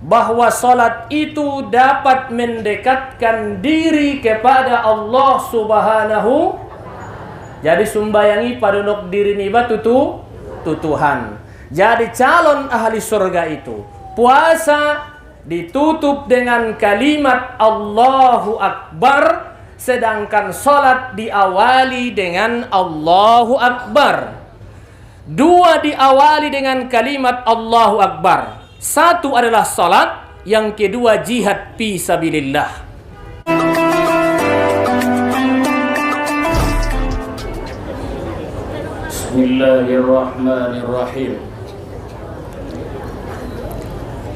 bahwa salat itu dapat mendekatkan diri kepada Allah Subhanahu. Jadi sumbayangi padunuk diri niba tutuhan. Jadi calon ahli surga itu puasa ditutup dengan kalimat Allahu Akbar, sedangkan salat diawali dengan Allahu Akbar. Dua diawali dengan kalimat Allahu Akbar. Satu adalah salat, yang kedua jihad fi sabilillah. Bismillahirrahmanirrahim.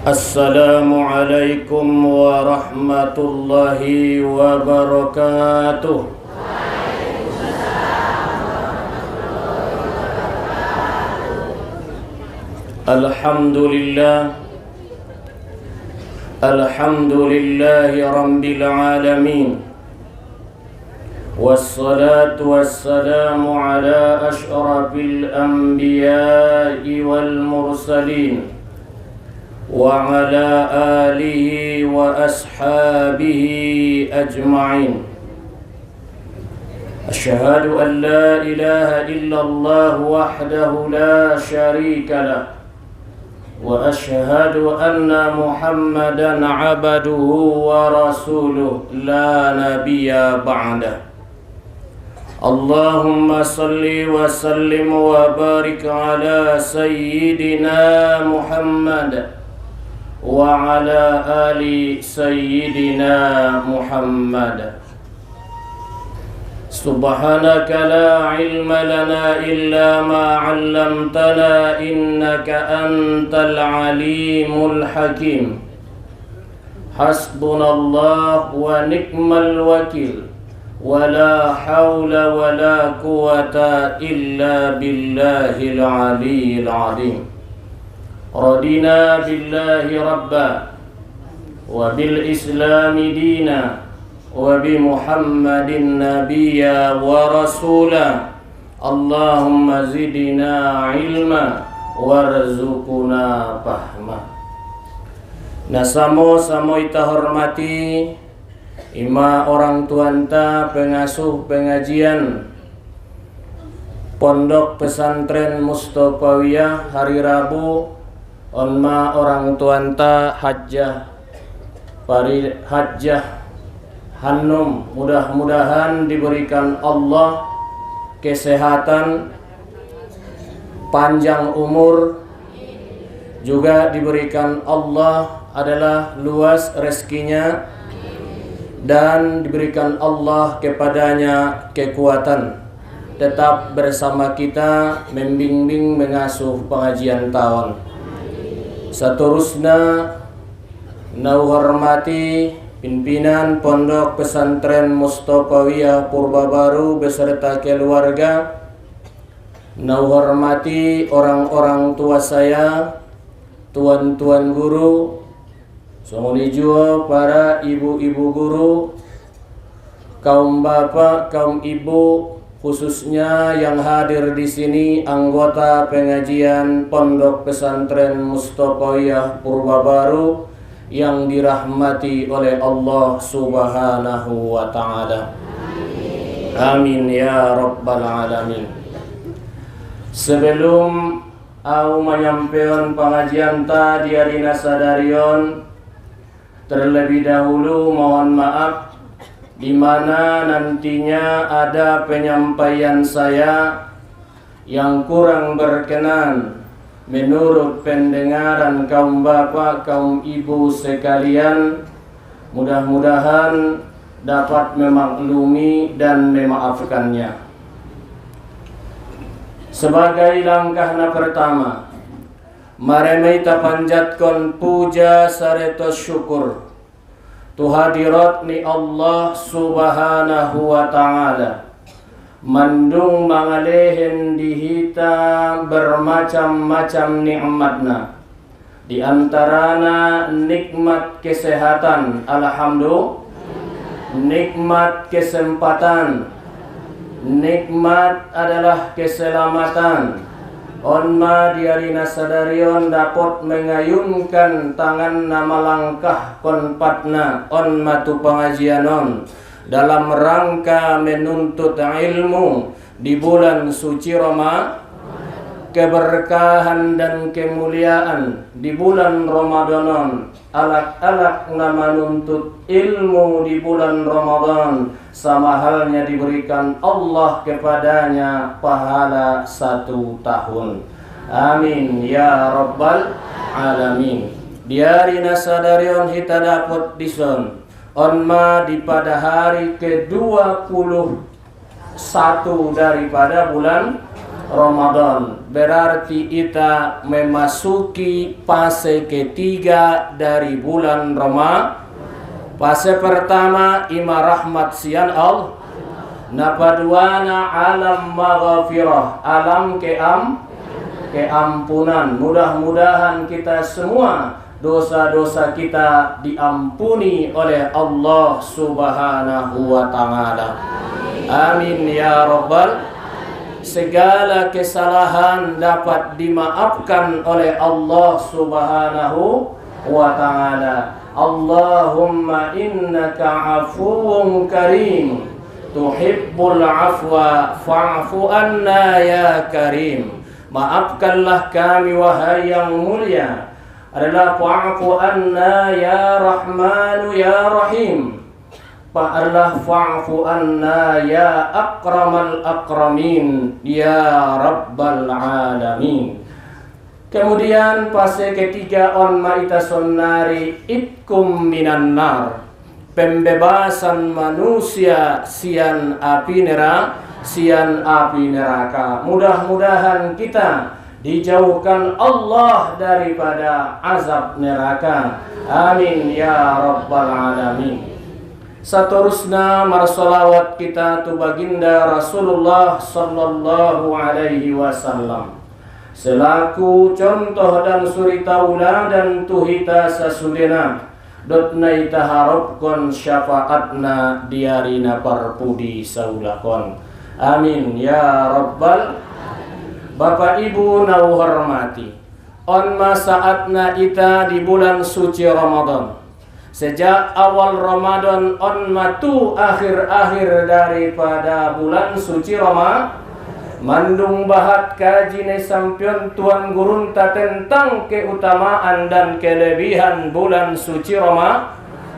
Assalamualaikum warahmatullahi wabarakatuh. Alhamdulillahi rabbil alamin. Wassalatu wassalamu ala asyrafil anbiya'i wal mursalin wa ala alihi wa ashabihi ajma'in. Asyhadu an la ilaha illallah wahdahu la syarika lah, wa asyhadu anna Muhammadan abduhu wa rasuluh la nabiyya ba'dah. Allahumma salli wa sallim wa barik ala sayyidina Muhammad wa ala ali sayyidina Muhammad. Subhanaka la ilma lana illa ma 'allamtana innaka antal alimul hakim. Hasbunallah wa ni'mal wakil. Wala hawla wala quwata illa billahil aliyyil azim. Radina billahi rabba wa bil islami dina wa bi Muhammadin nabiyya wa rasula. Allahumma zidna ilma warzuqna fahma. Nasamo samo ita hormati ima orang tuanta pengasuh pengajian Pondok Pesantren Mustofawiyah hari Rabu. Onma orang tuanta Hajjah Hanum, mudah-mudahan diberikan Allah kesehatan, panjang umur, juga diberikan Allah adalah luas rezekinya, dan diberikan Allah kepadanya kekuatan tetap bersama kita membimbing mengasuh pengajian tahun. Seterusnya nau hormati pimpinan Pondok Pesantren Mustofawiyah Purbabaru beserta keluarga. Nau hormati orang-orang tua saya, tuan-tuan guru, sumuni jua para ibu-ibu guru, kaum bapak, kaum ibu, khususnya yang hadir di sini anggota pengajian Pondok Pesantren Mustofawiyah Purbabaru yang dirahmati oleh Allah Subhanahu wa ta'ala. Amin ya rabbal alamin. Sebelum aku menyampaikan pengajian tadi Adina Sadarion, terlebih dahulu mohon maaf di mana nantinya ada penyampaian saya yang kurang berkenan menurut pendengaran kaum bapak, kaum ibu sekalian. Mudah-mudahan dapat memaklumi dan memaafkannya. Sebagai langkahna pertama, mari kita panjatkan puja sareta syukur tuhadirat ni Allah Subhanahu wa ta'ala, mandung mangalehen dihita bermacam-macam nikmatna. Di antarana nikmat kesehatan, alhamdulillah, nikmat kesempatan, nikmat adalah keselamatan, onma diarina sadarion dapat mengayunkan tangan nama langkah konpatna onma tu pengajianon dalam rangka menuntut ilmu di bulan suci Ramadan, keberkahan dan kemuliaan di bulan Ramadan. Alak-alak nama nuntut ilmu di bulan Ramadan sama halnya diberikan Allah kepadanya pahala 1 tahun. Amin ya rabbal alamin. Diarina sadarion hita dapat dison onma di pada hari ke-21 daripada bulan Ramadan, berarti kita memasuki fase ketiga dari bulan Ramadan. Fase pertama ima rahmat sian Allah, napaduana alam maghfirah, alam keampunan. Mudah-mudahan kita semua dosa-dosa kita diampuni oleh Allah Subhanahu wa taala. Amin ya rabbal. Segala kesalahan dapat dimaafkan oleh Allah Subhanahu wa taala. Allahumma innaka afuwun karim tuhibbul afwa fa'fu anna ya karim. Maafkanlah kami wahai yang mulia, adalah fa'fu anna ya rahmanu ya rahim. Allah fa'fu anna ya akramal akramin ya rabbal alamin. Kemudian fase ketiga onma ita sonnari itkum minan nar, pembebasan manusia sian api neraka. Mudah-mudahan kita dijauhkan Allah daripada azab neraka. Amin ya rabbal alamin. Saterusna marsolawat kita tu baginda Rasulullah sallallahu alaihi wasallam selaku contoh dan suri tauladan tuhita sasudena dotna ita harapkon syafaatna diarina parpudi saulakon. Amin ya rabbal. Bapak Ibu nau hormati, onma saatna ita di bulan suci Ramadan. Sejak awal Ramadan onma tu akhir-akhir daripada bulan suci Ramadan, mandung bahat kaji sampion tuan gurunta tentang keutamaan dan kelebihan bulan suci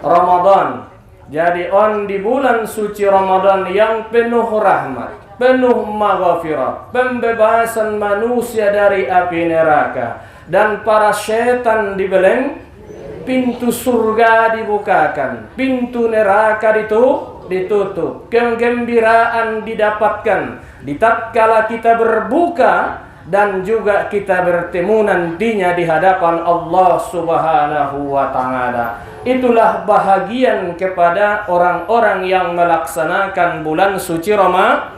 Ramadan. Jadi on di bulan suci Ramadan yang penuh rahmat, penuh maghfirah, pembebasan manusia dari api neraka dan para setan dibeleng, pintu surga dibukakan, pintu neraka ditutup, kegembiraan didapatkan di tatkala kita berbuka dan juga kita bertemu nantinya di hadapan Allah Subhanahu wa taala. Itulah bahagian kepada orang-orang yang melaksanakan bulan suci Ramadan.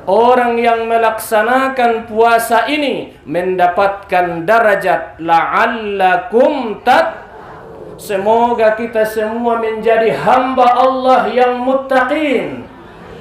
Orang yang melaksanakan puasa ini mendapatkan derajat la'allakum semoga kita semua menjadi hamba Allah yang muttaqin.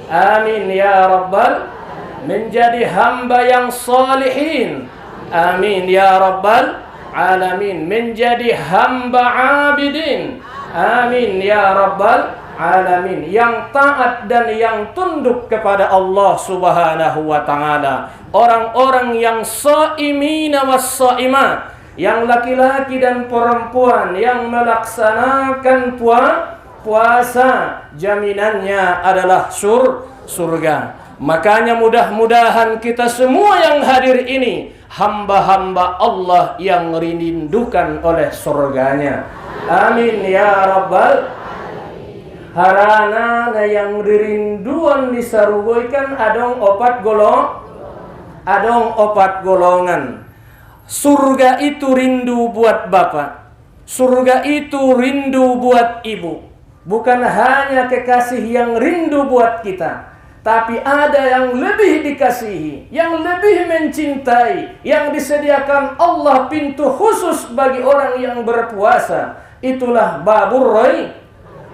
Amin ya rabbal. Menjadi hamba yang salihin. Amin ya rabbal alamin. Menjadi hamba abidin. Amin ya rabbal alamin. Yang taat dan yang tunduk kepada Allah Subhanahu wa taala. Orang-orang yang shaimina was-shaimat, yang laki-laki dan perempuan yang melaksanakan puasa, jaminannya adalah surga. Makanya mudah-mudahan kita semua yang hadir ini hamba-hamba Allah yang rindukan oleh surganya. Amin ya rabbal. Harana yang dirinduan disarugoikan adong opat golongan. Surga itu rindu buat bapak, surga itu rindu buat ibu. Bukan hanya kekasih yang rindu buat kita, tapi ada yang lebih dikasihi, yang lebih mencintai, yang disediakan Allah pintu khusus bagi orang yang berpuasa. Itulah babur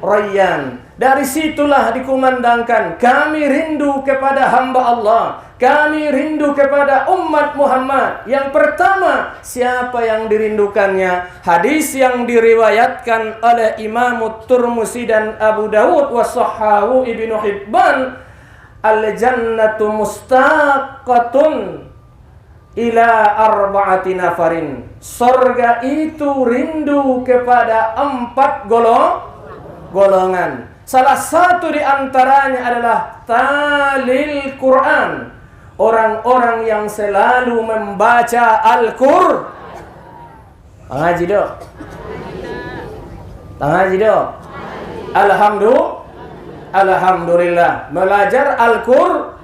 rayyan. Dari situlah dikumandangkan, kami rindu kepada hamba Allah, kami rindu kepada umat Muhammad. Yang pertama, siapa yang dirindukannya? Hadis yang diriwayatkan oleh Imam Tirmidzi dan Abu Dawud wa Shahhahu Ibnu Hibban, al-jannatu mustaqatun ila arba'ati nafarin. Surga itu rindu kepada 4 golongan. Salah satu di antaranya adalah talil Quran. Orang-orang yang selalu membaca Al-Qur'an. Ngaji dok. Ngaji dok. Alhamdulillah. Belajar Al-Qur'an,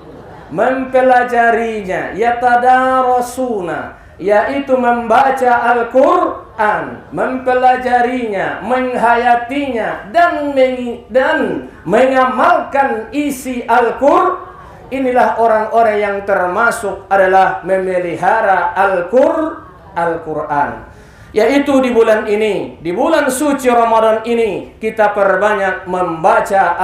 mempelajarinya, yatadarasuna, yaitu membaca Al-Qur'an, mempelajarinya, menghayatinya, dan mengamalkan isi Al-Qur'an. Inilah orang-orang yang termasuk adalah memelihara Al-Qur'an. Yaitu di bulan ini, di bulan suci Ramadan ini, kita perbanyak membaca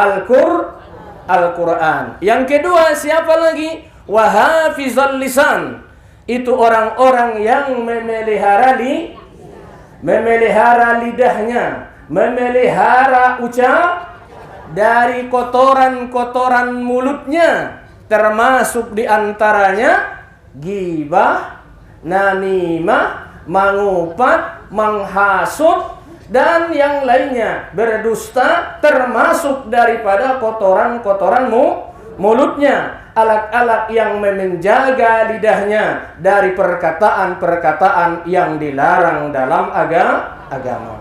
Al-Qur'an. Yang kedua, siapa lagi? Wahafizal lisan. Itu orang-orang yang memelihara lidahnya, memelihara ucap dari kotoran-kotoran mulutnya, termasuk diantaranya ghibah, namimah, mengupat, menghasut, dan yang lainnya, berdusta, termasuk daripada kotoran-kotoran mulutnya. Alat-alat yang menjaga lidahnya dari perkataan-perkataan yang dilarang dalam agama.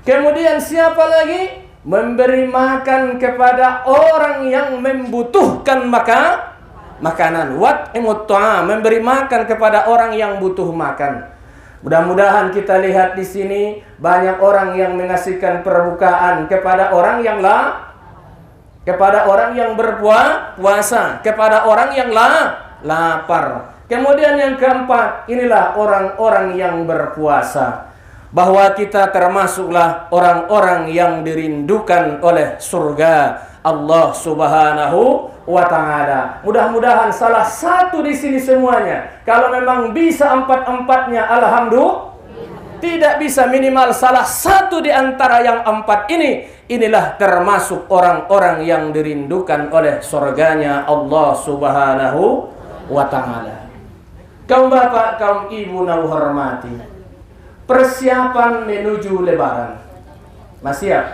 Kemudian siapa lagi? Memberi makan kepada orang yang membutuhkan makanan. Memberi makan kepada orang yang butuh makan. Mudah-mudahan kita lihat di sini banyak orang yang mengasihkan perbukaan kepada orang yang berpuasa, kepada orang yang lapar. Kemudian yang keempat, inilah orang-orang yang berpuasa. Bahwa kita termasuklah orang-orang yang dirindukan oleh surga Allah Subhanahu wa ta'ala. Mudah-mudahan salah satu di sini semuanya. Kalau memang bisa 4-4-nya, alhamdulillah. Tidak bisa, minimal salah satu di antara yang 4 ini. Inilah termasuk orang-orang yang dirindukan oleh surganya Allah Subhanahu wa ta'ala. Kaum bapak, kaum ibu yang hormati, persiapan menuju Lebaran. Masih siap?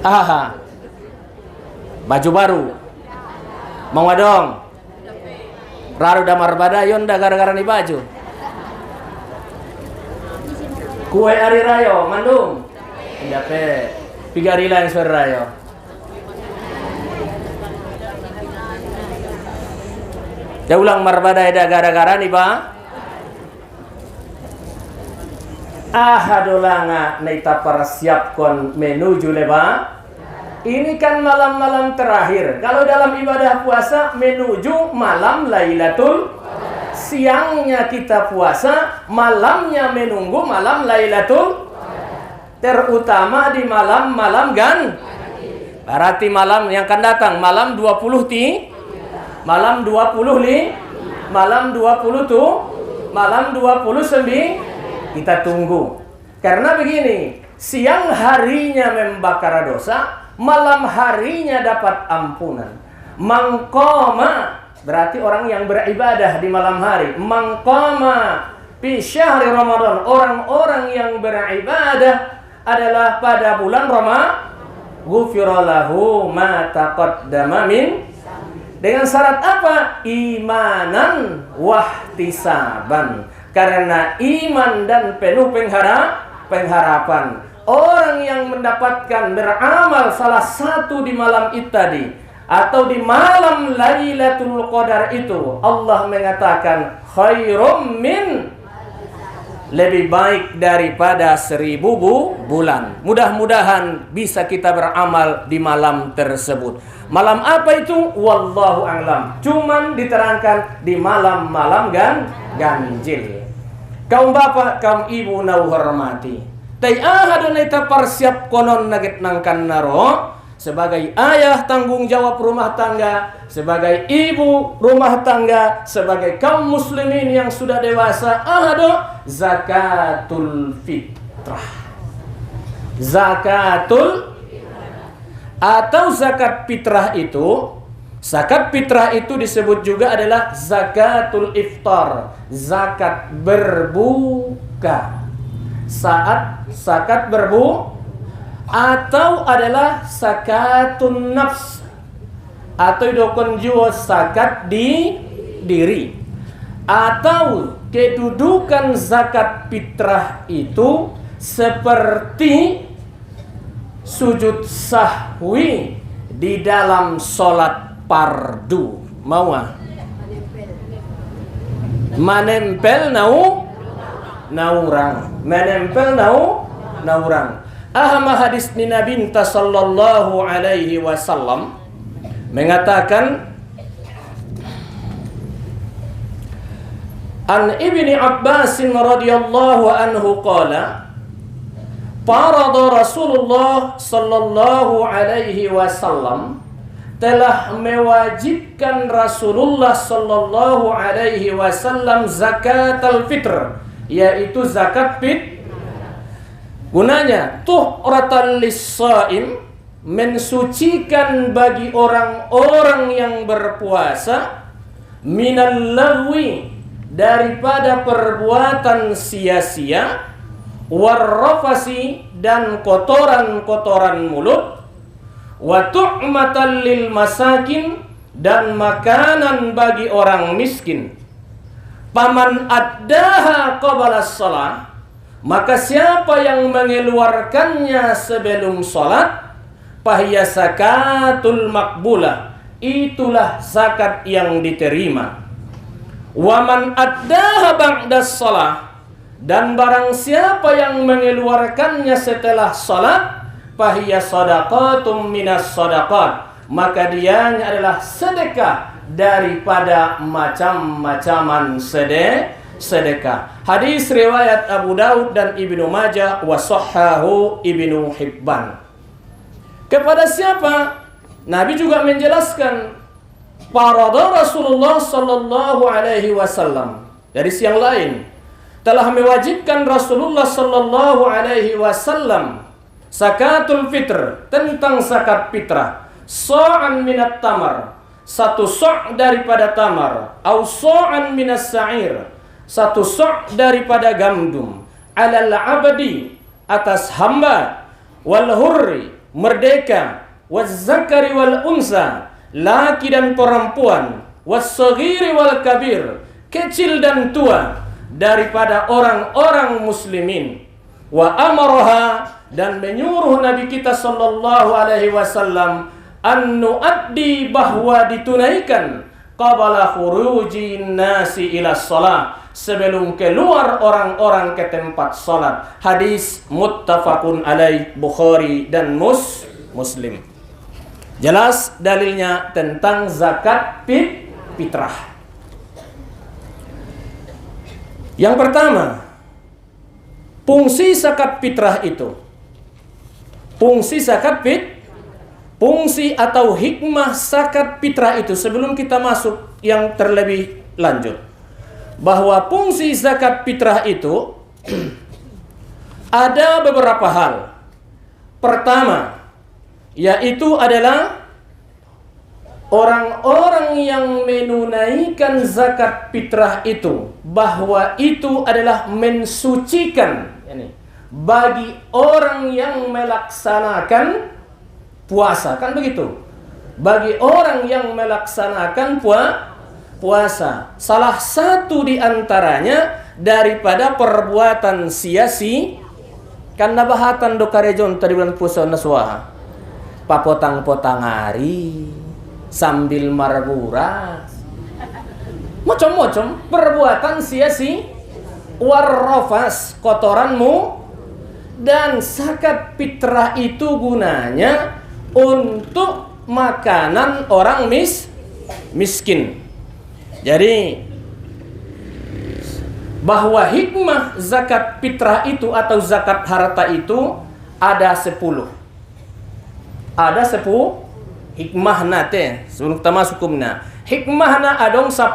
Aha. Baju baru. Mau dong. Raru damar badayon dah gara-gara nih baju. Kue hari rayo, mandung. Dape. Pigarila yang suara rayo. Dah ulang marbadai dah gara-gara nih ba. Ahadolanga naita persiapkan menuju Lebaran. Ini kan malam-malam terakhir. Kalau dalam ibadah puasa menuju malam Lailatul, siangnya kita puasa, malamnya menunggu malam Lailatul, terutama di malam-malam berarti malam yang akan datang, malam 20 malam 20 malam 20 malam 29 kita tunggu. Karena begini, siang harinya membakar dosa, malam harinya dapat ampunan. Mangqama berarti orang yang beribadah di malam hari. Mangqama fi syahri Ramadan, orang-orang yang beribadah adalah pada bulan Ramadan, ghufira lahu ma taqaddama min, dengan syarat apa? Imanan wahtisaban. Karena iman dan penuh pengharapan. Orang yang mendapatkan beramal salah satu di malam itu tadi, atau di malam Lailatul Qadar itu, Allah mengatakan khairum min, lebih baik daripada 1000 bulan. Mudah-mudahan bisa kita beramal di malam tersebut. Malam apa itu? Wallahu a'lam. Cuman diterangkan di malam-malam ganjil. Kaum bapak, kaum ibu yang hormati, Tai ahadun ita persiap konon naget nangkan naro sebagai ayah tanggung jawab rumah tangga, sebagai ibu rumah tangga, sebagai kaum muslimin yang sudah dewasa, ahado zakatul fitrah. Zakatul atau zakat fitrah itu, zakat fitrah itu disebut juga adalah zakatul iftar, zakat berbuka. Saat zakat berbuka atau adalah zakatun nafs atau dokon jual zakat di diri, atau kedudukan zakat fitrah itu seperti sujud sahwi di dalam sholat fardu. Mau menempel naurang, menempel naurang. Ahma hadis ni Nabi sallallahu alaihi wasallam mengatakan, An Ibni Abbas radhiyallahu anhu qala farada Rasulullah sallallahu alaihi wasallam, telah mewajibkan Rasulullah sallallahu alaihi wasallam zakat al-fitr, yaitu zakat fit. Gunanya tuhratan lis-shaim, mensucikan bagi orang-orang yang berpuasa, minal lagwi, daripada perbuatan sia-sia, warrafasi, dan kotoran-kotoran mulut, wa tu'matan lil masakin, dan makanan bagi orang miskin. Paman addaha qabala shalah, maka siapa yang mengeluarkannya sebelum salat, fahiya zakatul makbulah, itulah zakat yang diterima. Wa man addaha ba'da shalah, dan barang siapa yang mengeluarkannya setelah salat, fahiya sadaqatum minas sadaqat, maka dianya adalah sedekah daripada macam-macaman sedekah. Hadis riwayat Abu Daud dan Ibnu Majah wa sahhahu Ibnu Hibban. Kepada siapa? Nabi juga menjelaskan, farada Rasulullah sallallahu alaihi wasallam, dari siang lain telah mewajibkan Rasulullah sallallahu alaihi wasallam zakatul fitr, tentang zakat fitrah, sa'an minat tamar, satu sa' daripada tamar, au sa'an minas sa'ir, satu sa' daripada gandum, alal abdi, atas hamba, wal hurri, merdeka, waz zakari wal unsa, laki dan perempuan, was saghiri wal kabir, kecil dan tua, daripada orang-orang muslimin. Wa amaraha, dan menyuruh Nabi kita sallallahu alaihi wasallam an nuaddi, bahwa ditunaikan, qabala khurujin nasi ila shalah, sebelum keluar orang-orang ke tempat salat. Hadis muttafaqun alaih, Bukhari dan Muslim. Jelas dalilnya tentang zakat fitrah. Yang pertama, fungsi zakat fitrah itu, fungsi atau hikmah zakat fitrah itu, sebelum kita masuk yang terlebih lanjut, bahwa fungsi zakat fitrah itu ada beberapa hal. Pertama, yaitu adalah orang-orang yang menunaikan zakat fitrah itu, bahwa itu adalah mensucikan bagi orang yang melaksanakan puasa, kan begitu? Bagi orang yang melaksanakan puasa, salah satu di antaranya daripada perbuatan sia-sia, kan nabahatan do karejon tadi bulan puasa naswaha, papotang-potang hari sambil marburas, macam-macam perbuatan sia-sia, warrafas, kotoranmu. Dan zakat fitrah itu gunanya untuk makanan orang miskin. Jadi bahwa hikmah zakat fitrah itu atau zakat harta itu ada 10. Ada 10 hikmah nate sebelum kita masuk hukumnya. Hikmahna adong 10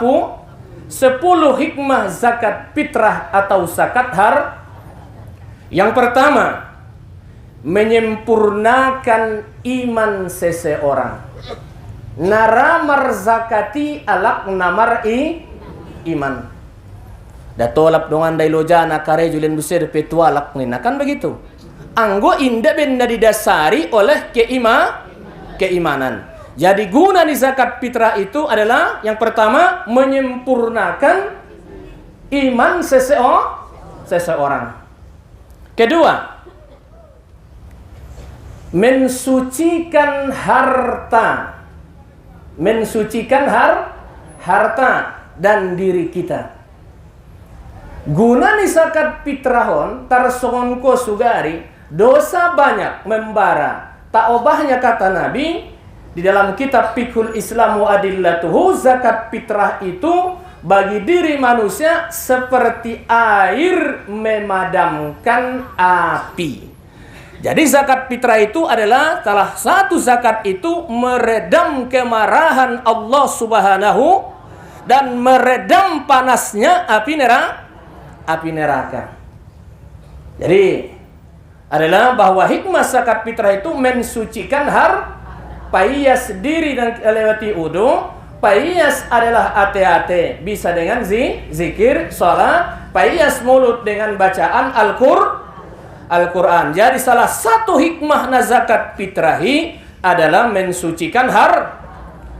hikmah zakat fitrah atau zakat har. Yang pertama, menyempurnakan iman seseorang. Naramar zakati alak namar iman. Datolap dongan dailojana kare julen busir petualak nina, kan begitu. Anggo indah benda didasari oleh keimanan. Jadi guna di zakat fitrah itu adalah yang pertama menyempurnakan iman seseorang. Kedua, mensucikan harta. Mensucikan harta dan diri kita. Guna ni zakat fitrahon tarsongonko sugari dosa banyak membara. Tak obahnya kata Nabi di dalam kitab Fiqhul Islam wa Adillatuhu, zakat fitrah itu bagi diri manusia seperti air memadamkan api. Jadi zakat fitrah itu adalah salah satu zakat itu meredam kemarahan Allah Subhanahu dan meredam panasnya api neraka. Jadi adalah bahwa hikmah zakat fitrah itu mensucikan paiyas diri dan lewati wudu. Paiyas adalah ate-ate bisa dengan zikir, salat. Paiyas mulut dengan bacaan Al-Quran. Jadi salah satu hikmah zakat fitrahi adalah mensucikan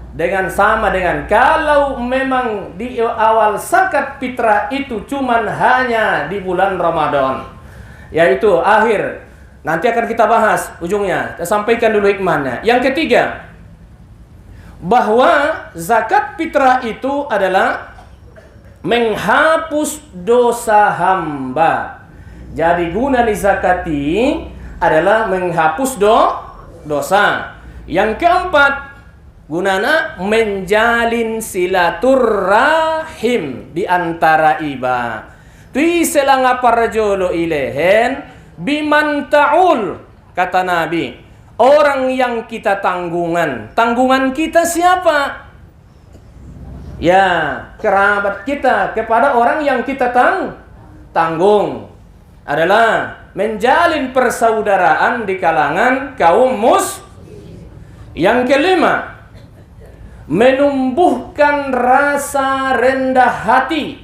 dengan sama dengan kalau memang di awal zakat fitrah itu cuman hanya di bulan Ramadan, yaitu akhir. Nanti akan kita bahas ujungnya. Saya sampaikan dulu hikmahnya. Yang ketiga, bahwa zakat fitrah itu adalah menghapus dosa hamba. Jadi guna di zakati adalah menghapus dosa. Yang keempat, gunana menjalin silaturrahim di antara iba. Tui selanga parjolo ilehen biman ta'ul, kata Nabi, orang yang kita tanggungan. Tanggungan kita siapa? Ya, kerabat kita kepada orang yang kita tanggung adalah menjalin persaudaraan di kalangan kaum Yang kelima, menumbuhkan rasa rendah hati.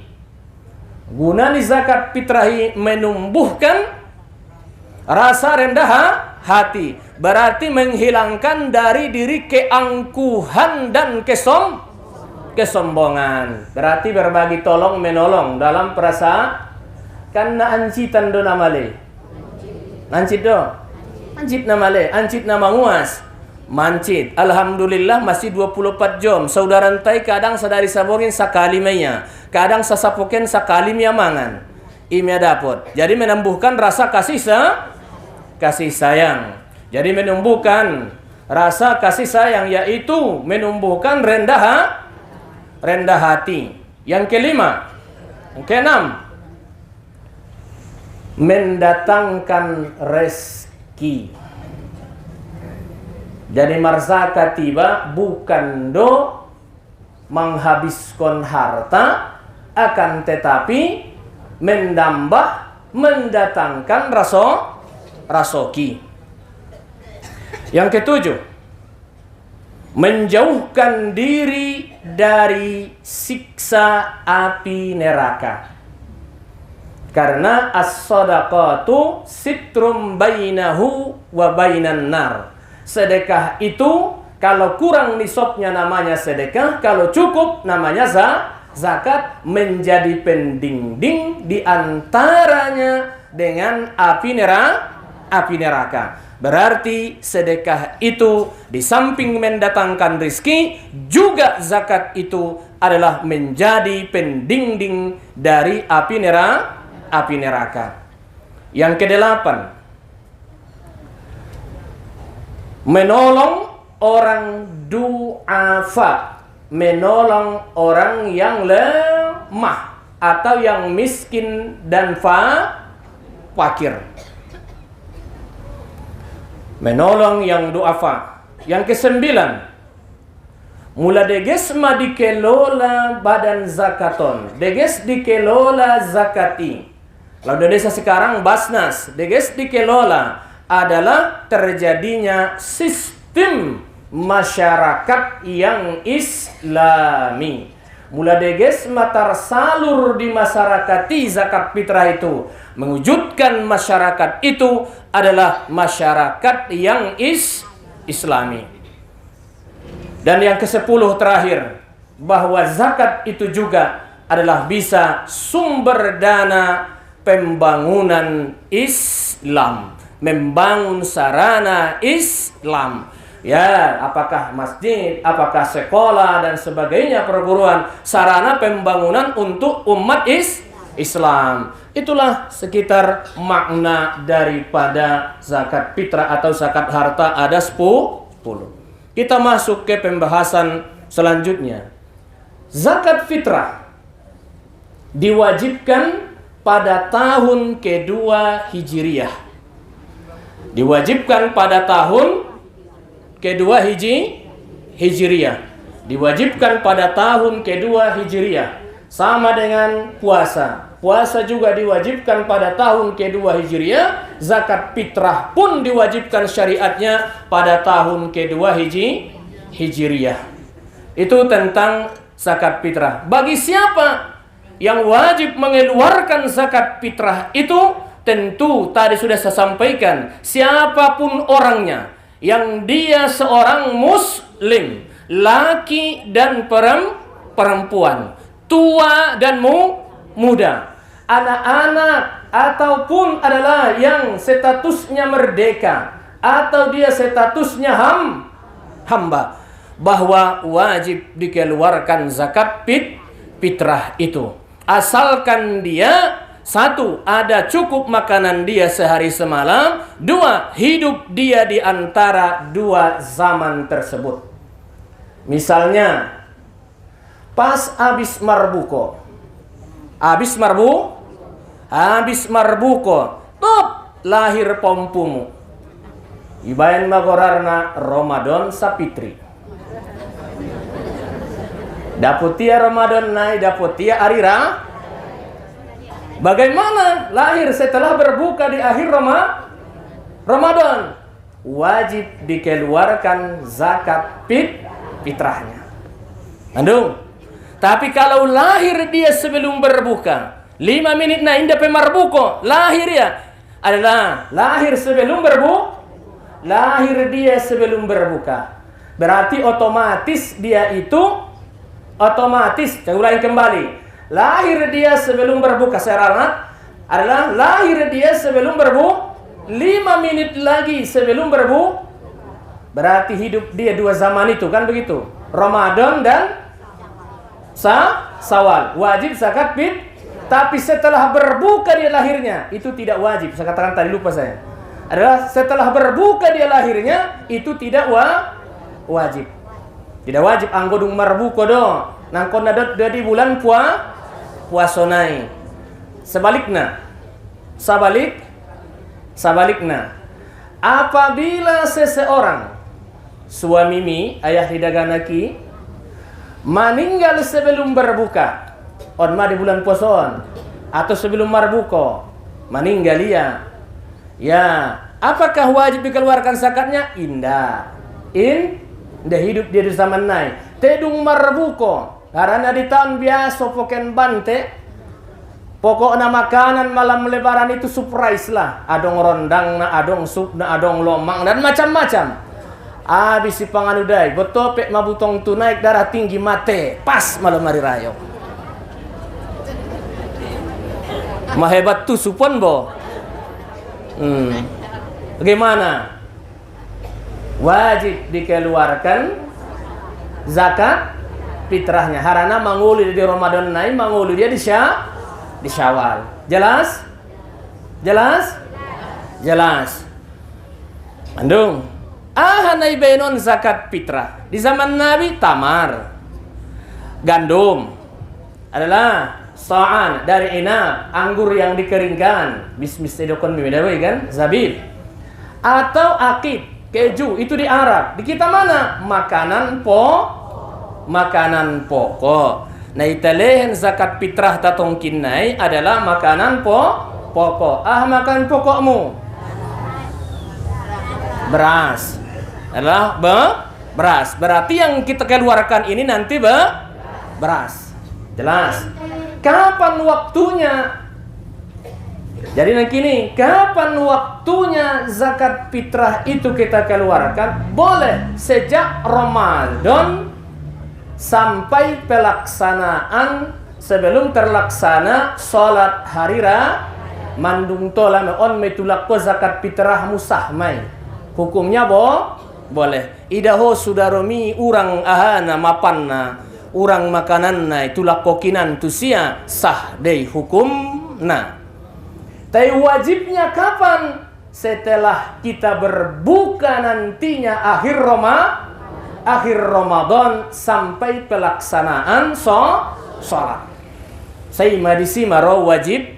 Guna di zakat fitrahi menumbuhkan rasa rendah hati. Berarti menghilangkan dari diri keangkuhan dan kesombongan. Berarti berbagi tolong menolong dalam perasaan. Karena ancitan do namale. Ancit do. Ancit namale, ancit nama nguas. Mancit. Alhamdulillah masih 24 jam. Saudara entai kadang sadari saborin sakali maya. Kadang sasapoken sakali mia mangan. Imia dapat. Jadi menumbuhkan rasa kasih sayang. Jadi menumbuhkan rasa kasih sayang, yaitu menumbuhkan rendah hati. Yang kelima, yang keenam, mendatangkan rezeki. Jadi marzaka tiba bukan do menghabiskan harta, akan tetapi mendatangkan rasoki. Yang ketujuh, menjauhkan diri dari siksa api neraka. Karena as-sadaqatu sitrum bainahu wa bainan nar. Sedekah itu kalau kurang nisabnya namanya sedekah, kalau cukup namanya zakat, menjadi pendinding di antaranya dengan api neraka. Berarti sedekah itu di samping mendatangkan rezeki, juga zakat itu adalah menjadi pendinding dari api neraka. Yang kedelapan, menolong orang du'afa, menolong orang yang lemah. atau yang miskin dan fakir. Menolong yang duafa. Yang kesembilan, mula deges ma dikelola badan zakaton, deges dikelola zakati. Kalau di desa sekarang Basnas, deges dikelola adalah terjadinya sistem masyarakat yang islami. Mula deges matar salur di masyarakati zakat fitrah itu, mewujudkan masyarakat itu adalah masyarakat yang islami. Dan yang ke-10 terakhir, bahwa zakat itu juga adalah bisa sumber dana pembangunan Islam, membangun sarana Islam. Ya, apakah masjid, apakah sekolah dan sebagainya, perguruan, sarana pembangunan untuk umat Islam. Itulah sekitar makna daripada zakat fitrah atau zakat harta, ada 10. Kita masuk ke pembahasan selanjutnya. Zakat fitrah diwajibkan pada tahun kedua Hijriyah. Diwajibkan pada tahun kedua Hijriyah. Diwajibkan pada tahun kedua Hijriyah. Sama dengan puasa. Puasa juga diwajibkan pada tahun kedua Hijriyah. Zakat fitrah pun diwajibkan syariatnya pada tahun kedua Hijriyah. Itu tentang zakat fitrah. Bagi siapa yang wajib mengeluarkan zakat fitrah itu, tentu tadi sudah saya sampaikan, siapapun orangnya, yang dia seorang muslim, laki dan perempuan, tua dan muda, anak-anak, ataupun adalah yang statusnya merdeka atau dia statusnya hamba, bahwa wajib dikeluarkan zakat fitrah itu, asalkan dia, satu, ada cukup makanan dia sehari semalam. Dua, hidup dia di antara dua zaman tersebut. Misalnya, pas habis marbuko. Habis marbuko. Top, lahir pompumu. Ibayan magorarna Ramadan sapitri. Daputia Ramadan nai, daputia arira. Bagaimana lahir setelah berbuka di akhir Ramadan? Wajib dikeluarkan zakat fitrahnya. Andung. Tapi kalau lahir dia sebelum berbuka, 5 menit na indah pemarbuko, lahir ya adalah lahir sebelum lahir dia sebelum berbuka. Berarti otomatis dia itu saya ulangi kembali. Lahir dia sebelum berbuka, saya ralat adalah lahir dia sebelum 5 menit lagi sebelum berarti hidup dia dua zaman itu, kan begitu? Ramadan dan Syawal wajib zakat tapi setelah berbuka dia lahirnya itu tidak wajib. Saya katakan tadi, lupa saya. Adalah setelah berbuka dia lahirnya itu tidak wajib. Tidak wajib anggodung marbuko do. Nangkon nadot dari bulan puasonai. Sebaliknya, apabila seseorang suami ayah hidaganaki meninggal sebelum berbuka, onma di bulan puason atau sebelum marbuko meninggal dia, ya apakah wajib dikeluarkan zakatnya? Indah hidup dia di zaman nai tedung marbuko. Karena di tahun biasa poken bante, pokoknya makanan malam lebaran itu surprise lah. Adong rondang na, adong sup na, adong lomang dan macam-macam. Habis si panganudai, botopek mabutong tu naik darah tinggi mate, pas malam hari raya. Mahebat tu supon bo. Bagaimana? Wajib dikeluarkan zakat fitrahnya. Harana mangulu di Ramadan naik, mangulu dia di Syawal. Jelas? Andung. Hanai benon zakat fitrah. Di zaman Nabi tamar, gandum adalah sa'an dari inab, anggur yang dikeringkan, bismis edokon mimedawi kan, zabib. Atau akid, keju, itu di Arab. Di kita mana? Makanan pokok. Nah, italian zakat fitrah tatong kinai adalah makanan pokok. Makan pokokmu beras adalah beras. Berarti yang kita keluarkan ini nanti beras. Jelas. Kapan waktunya? Jadi nanti ini, kapan waktunya zakat fitrah itu kita keluarkan? Boleh sejak Ramadan sampai pelaksanaan sebelum terlaksana salat hari raya mandung tola on metulakko zakat fitrah musahmai. Hukumnya boleh. Idaho sudaromi urang ahana mapanna urang makananna itulakko kinan tusia sah dei hukumna. Tapi wajibnya kapan? Setelah kita berbuka nantinya akhir Ramadan sampai pelaksanaan sholat. Saya madisi maro wajib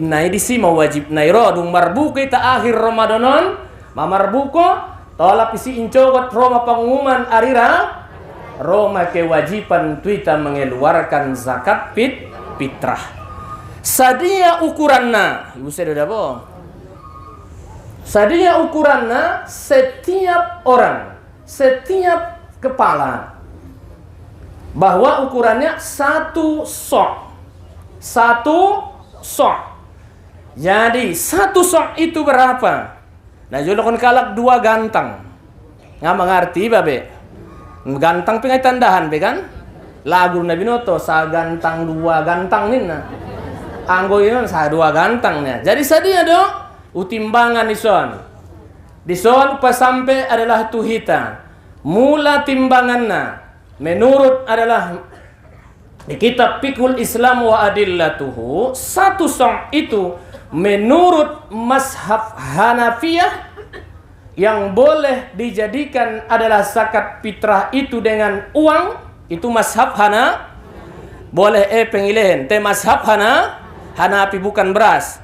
nai disi mau wajib nai ro dung marbuka ita akhir Ramadanon mamarbuko tolak isi incogot Roma pengumuman arira Roma kewajiban tuita mengeluarkan zakat fitrah. Sadia ukuranna, ibu saya udah bohong. Sadia ukuranna setiap orang, setiap kepala, bahwa ukurannya satu sok. Jadi satu sok itu berapa? Nah, jolokon kalak dua gantang. Nggak mengerti babe. Gantang pengai tandahan be kan? Lagu Nabi Noto sa gantang dua gantang nina. Anggo ini sa dua gantangnya. Jadi sadia do utimbangan ison. Dison pas sampai adalah tuhita. Mula timbanganna menurut adalah di kitab Fiqhul Islam wa Adillatuhu, satu song itu menurut mazhab Hanafiyah yang boleh dijadikan adalah zakat fitrah itu dengan uang, itu mazhab boleh pengilihan te mazhab Hanafi bukan beras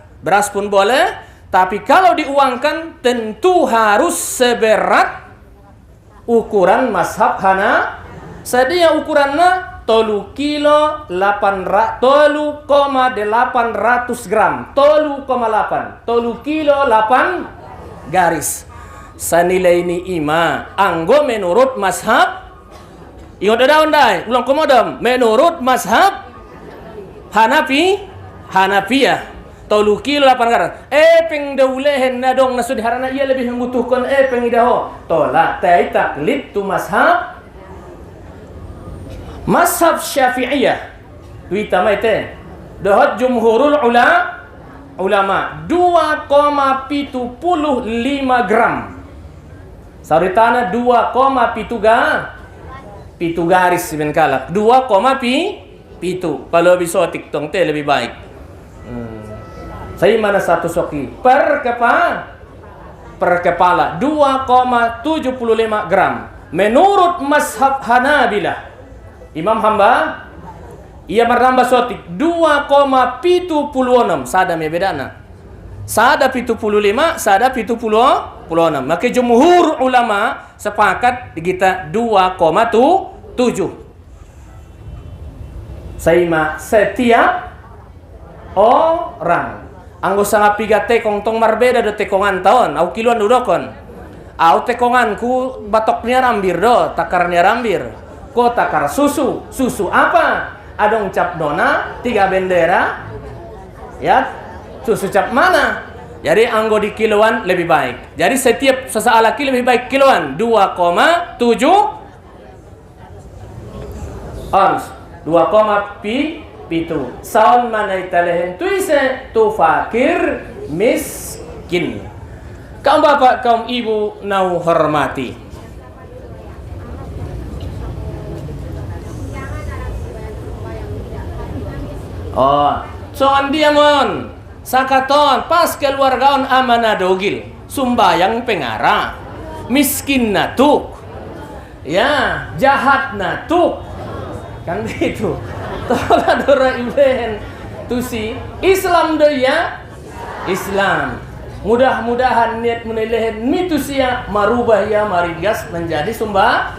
pun boleh, tapi kalau diuangkan tentu harus seberat ukuran mazhab Sedia ukurannya tolu kilo 800 gram 3,8 tolu kilo 8 garis sanilai ini ima anggo menurut mazhab ingat ada ondai ulang komodom menurut mazhab Hanafiyah tolu kilo 8 garis peng daulehen nadong nasud harana ia lebih membutuhkan peng idaho tolak tai taklid tu mazhab Syafi'iyah tuita maite dohot jumhurul ulama 2,75 gram saritana 2,7 garis ben kalak 2,7 kalau bisa tiktong te lebih baik. Saya mana satu soki per kepala 2,75 gram menurut mazhab Hanabilah Imam Hamba ia menambah sotik 2,76 sada me bedana sada 75 sada 76 maka jumhur ulama sepakat kita 2,7 Saima setiap orang anggo sangat piga tekong tong marbeda do tekongan tahun au kiluan dudokon au tekongan ku batoknya rambir do takarnya rambir ko takar susu apa adong cap dona 3 bendera ya susu cap mana jadi anggo di kiloan lebih baik jadi setiap sesealaki lebih baik kiloan 2,7 ons 2,7 saun mana italehen tuise tu fakir miskin. Kaum bapak, kaum ibu nau hormati. Soan dia mon sakaton pas keluargaon amana dogil sumbayang pengara miskin natuk ya jahat natuk kan gitu. Tola dora iben tusi Islam doya Islam. Mudah-mudahan niat menilehen mitusia marubah ya marigas menjadi sumba.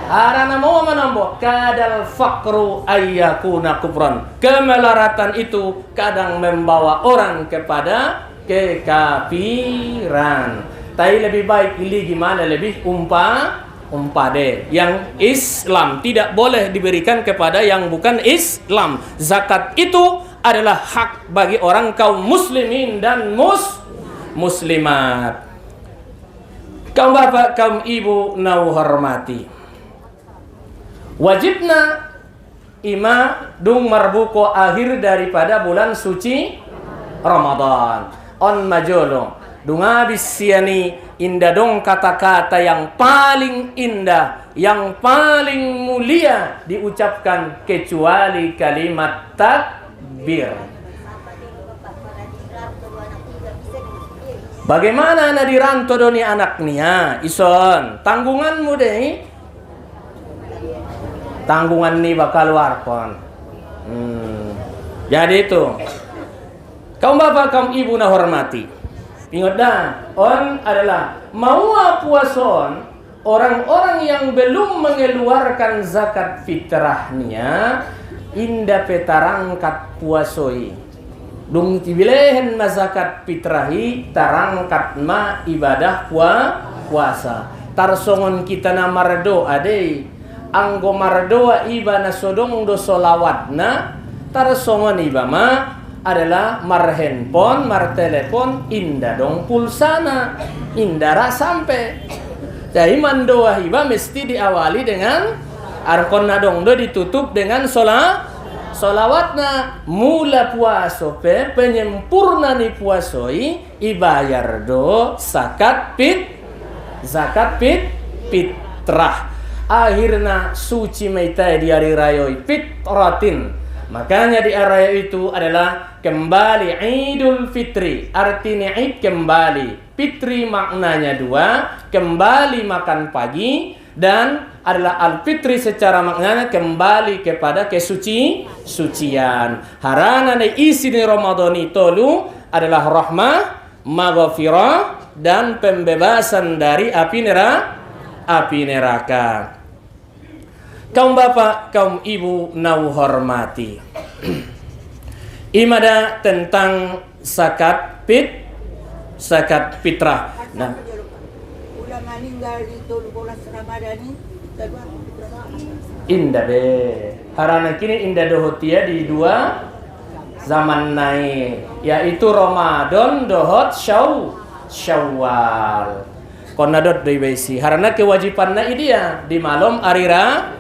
Arana mau menambah kadal fakru ayyakuna kufran. Kemelaratan itu kadang membawa orang kepada kekafiran. Tapi lebih baik pilih gimana lebih umpade. Yang Islam tidak boleh diberikan kepada yang bukan Islam. Zakat itu adalah hak bagi orang kaum muslimin dan muslimat. Kaum bapak, kaum ibu nau hormati. Wajibna ima dung marbuko akhir daripada bulan suci Ramadan. On majolo dung habis siani indah dong kata-kata yang paling indah, yang paling mulia diucapkan kecuali kalimat takbir. Bagaimana anak diranto doni anaknya ison tanggunganmu deh. Tanggungan ini bakal warpon. Jadi itu. Kaum bapak, kaum ibu na hormati. Ingat dah, on adalah mau puason orang-orang yang belum mengeluarkan zakat fitrahnya indah petarangkat puasoi. Dung tibilehen ma zakat fitrahi tarangkat ma ibadah puasa. Tarsongon kita na mardo adei. Anggo mardoa iba na sodong do solawatna tarsongon iba ma adalah mar handphone, mar telepon indah dong pulsana indara sampai. Jadi mandoa iba mesti diawali dengan arkon dong do ditutup dengan solawatna mula puaso penyempurna ni puasoi ibayar do zakat fitrah. Akhirnya suci meitai di hari raya fitratin. Makanya di hari raya itu adalah kembali Idul Fitri. Artinya Id kembali. Fitri maknanya dua, kembali makan pagi, dan adalah Al-Fitri secara maknanya kembali kepada kesucian. Harana na isi di Ramadan itu adalah rahmah, maghfirah, dan pembebasan dari api neraka. Kaum bapak, kaum ibu nau hormati. Imada tentang zakat fitrah. Nah, indah deh. Harana kini indah dohotia di dua zaman naik, yaitu Ramadan dohot Syawal. Konadot dari besi. Harana kewajibannya dia di malam arira.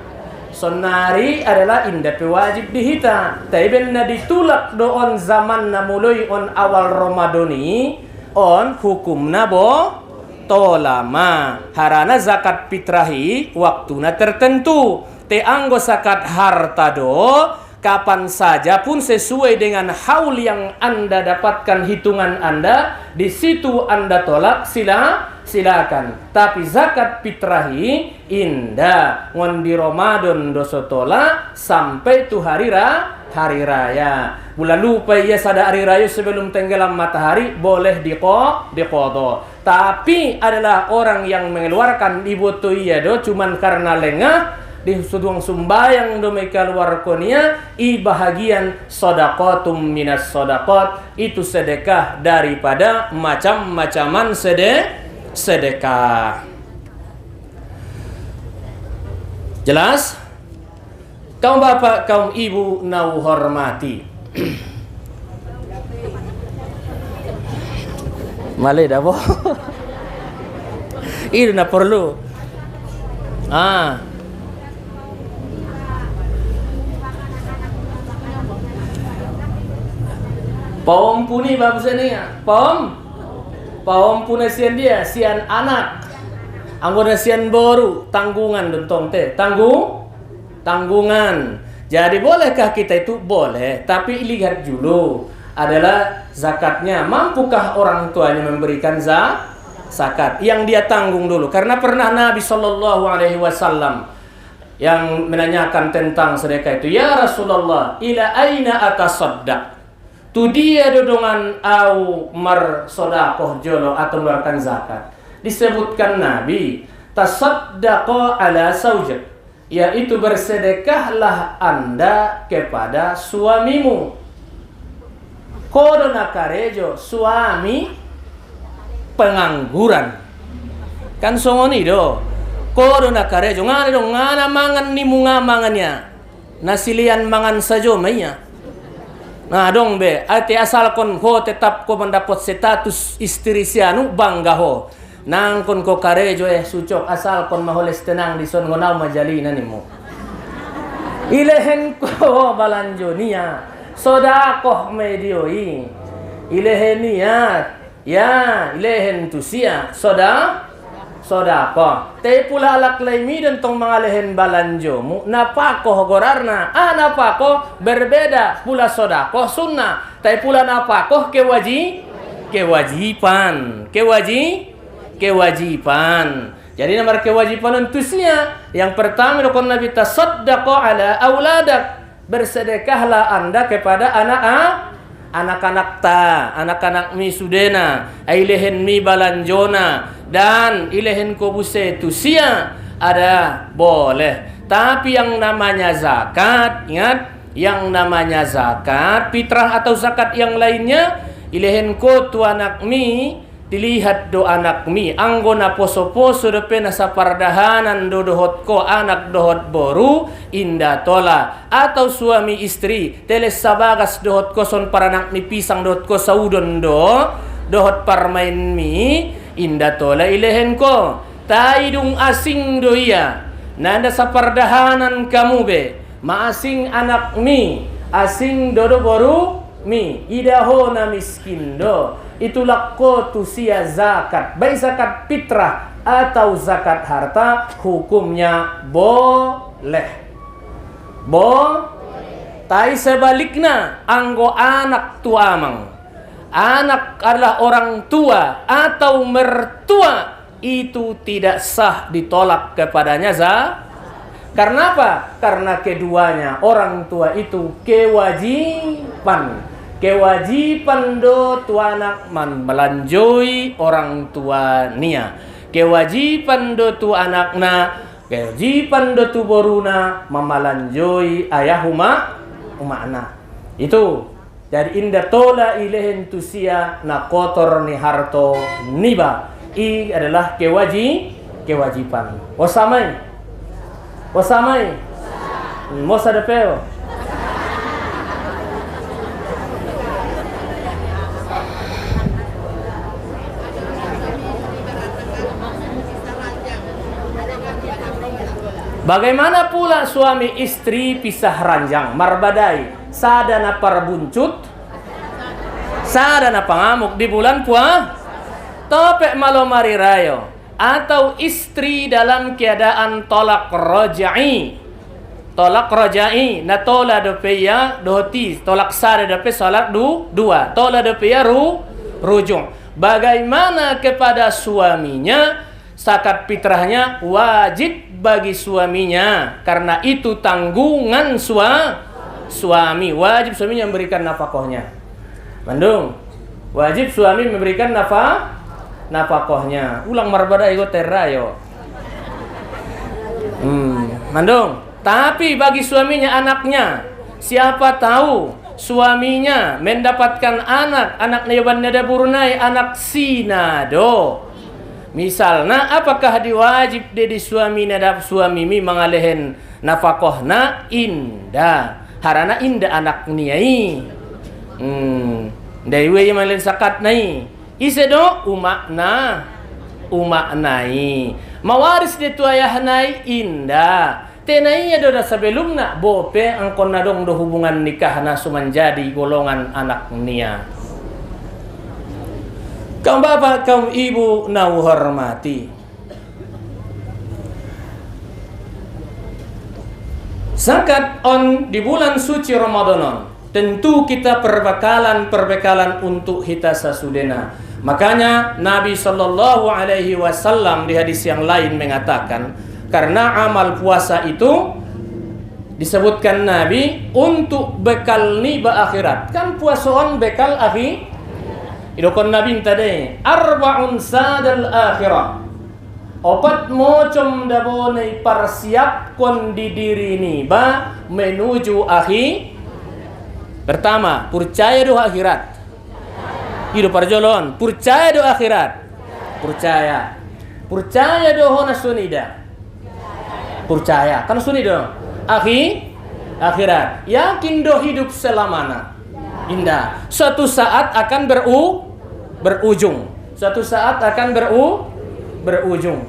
Sonari adalah indah pewajib dihita. Tapi na ditulak doon zaman na mulai on awal Ramadani on hukum na tolama. Harana zakat fitrahi waktu na tertentu. Te anggo zakat harta do kapan saja pun sesuai dengan haul yang Anda dapatkan hitungan Anda, di situ Anda tolak silakan. Tapi zakat fitrahi indah ngondi Ramadan doso tolak sampai tu hari raya. Bulan lupa ya sada hari raya sebelum tenggelam matahari boleh diqodo. Tapi adalah orang yang mengeluarkan ibu tu iya do cuman karena lengah di sudung sumbayang do mereka luar konia bahagian sodakotum minas sodakot, itu sedekah daripada macam-macaman sedekah. Jelas? Kaum bapak, kaum ibu nau hormati. Malay dah boh. Ini na perlu. Pom puni babusan ni, pom puna sian dia, sian anak, anggota sian baru, tanggungan dontong teh, tanggungan. Jadi bolehkah kita itu? Boleh, tapi lihat dulu adalah zakatnya. Mampukah orang tuanya memberikan zakat? Yang dia tanggung dulu. Karena pernah Nabi SAW yang menanyakan tentang sedekah itu, "Ya Rasulullah, ila aina atasaddaq?" Tu dia dodongan au mar sodakoh jolo atau mengeluarkan zakat. Disebutkan Nabi, tasaddaqa ala saujak, yaitu bersedekahlah Anda kepada suamimu. Kodo nakarejo, suami pengangguran. Kan songoni do. Kodo nakarejo, ngana dong, ngana mangan ni munga mangannya. Nasilian mangan sajo maya. Nah dong be, ati asal kon ho tetap ko mendapat status istri sianu bangga ho. Nang kon ko karejo sucok asal kon maholes tenang di son ngonau majalina nimo. Ilehen ko balanjo niya. Sodakoh medioi. Ilehen niat. Ya, ilehen tusia. Sodako. Te pula alak laimi dan tong mga lehen balanjo mu. Napako gorarna. Napako berbeda. Pula sodako sunnah. Te pula napako kewajiban. Kewajiban. Jadi nomor kewajiban untusnya. Yang pertama dokon Nabi tasaddaqo ala auladak. Bersedekahlah Anda kepada anak-anak ta, anak-anak mi sudena, ailehen mi balanjona, dan ilehen kobuse tusia ada boleh. Tapi yang namanya zakat, ingat, yang namanya zakat, fitrah atau zakat yang lainnya, ilehen ko tu anak mi, dilihat do anak mi, anggona poso-poso depena sapardahanan do dohot ko anak dohot boru, inda tola, atau suami istri, teles sabagas dohot ko son paranak mi pisang dohot ko saudon dohot parmain mi, inda tola ilehen ko, taidung asing do iya, nanda sapardahanan kamu be, maasing anak mi, asing dodo boru mi, idahona miskin do. Itulah kotusia zakat, baik zakat fitrah atau zakat harta, hukumnya boleh. Tai sebaliknya, anggo anak tuamang, anak adalah orang tua atau mertua, itu tidak sah ditolak kepadanya Karena apa? Karena keduanya orang tua itu kewajiban do tu anak melanjoi orang tua nia. Kewajiban do tu anakna, kewajiban do tu boruna memalanjoi ayah umakna. Itu. Jadi inda tola ilehen tusia na kotor ni harto niba. I adalah kewajiban. Wasamai. Mosa de peo. Bagaimana pula suami istri pisah ranjang, marbadai, sadana parbuncut, sadana pangamuk di bulan topek malomari rayo, atau istri dalam keadaan tolak roja'i, na tola dopeya dohoti, tolak sada dope salat dua, tola dopeya rujung. Bagaimana kepada suaminya? Zakat fitrahnya wajib bagi suaminya, karena itu tanggungan suami. Wajib suaminya memberikan nafkahnya. Bandung, wajib suami memberikan nafkahnya. Ulang marbada ego terayo. Bandung. Tapi bagi suaminya anaknya, siapa tahu suaminya mendapatkan anak neban nada burunai, anak sinado. Misalnya, apakah diwajib di suami nadab suami mi mengalehen nafkahna inda harana inda anak niai. Dari we malen zakat nai. Ise do umaknai. Mawaris di tu ayah nai inda. Tenai do sebelumna bope angkon nadong do hubungan nikah na sumanjadi golongan anak nia. Kaum bapak, kaum ibu na hormati. Zakat di bulan suci Ramadan, tentu kita perbekalan untuk kita sasudena. Makanya Nabi sallallahu alaihi wasallam di hadis yang lain mengatakan, Karena amal puasa itu disebutkan Nabi untuk bekal niba akhirat. Kan puasaan bekal akhi. Idokon Nabi tadi arba'un sadal akhirah. Opat mocom dabonai persiapkan di diri niba menuju akhi. Pertama, percaya do akhirat. Hidup parjolon, percaya do akhirat. Percaya. Percaya do hona sunida. Percaya. Kan sunida. Akhirat. Yakin do hidup selamana. Indah. Suatu saat akan berujung. Suatu saat akan berujung.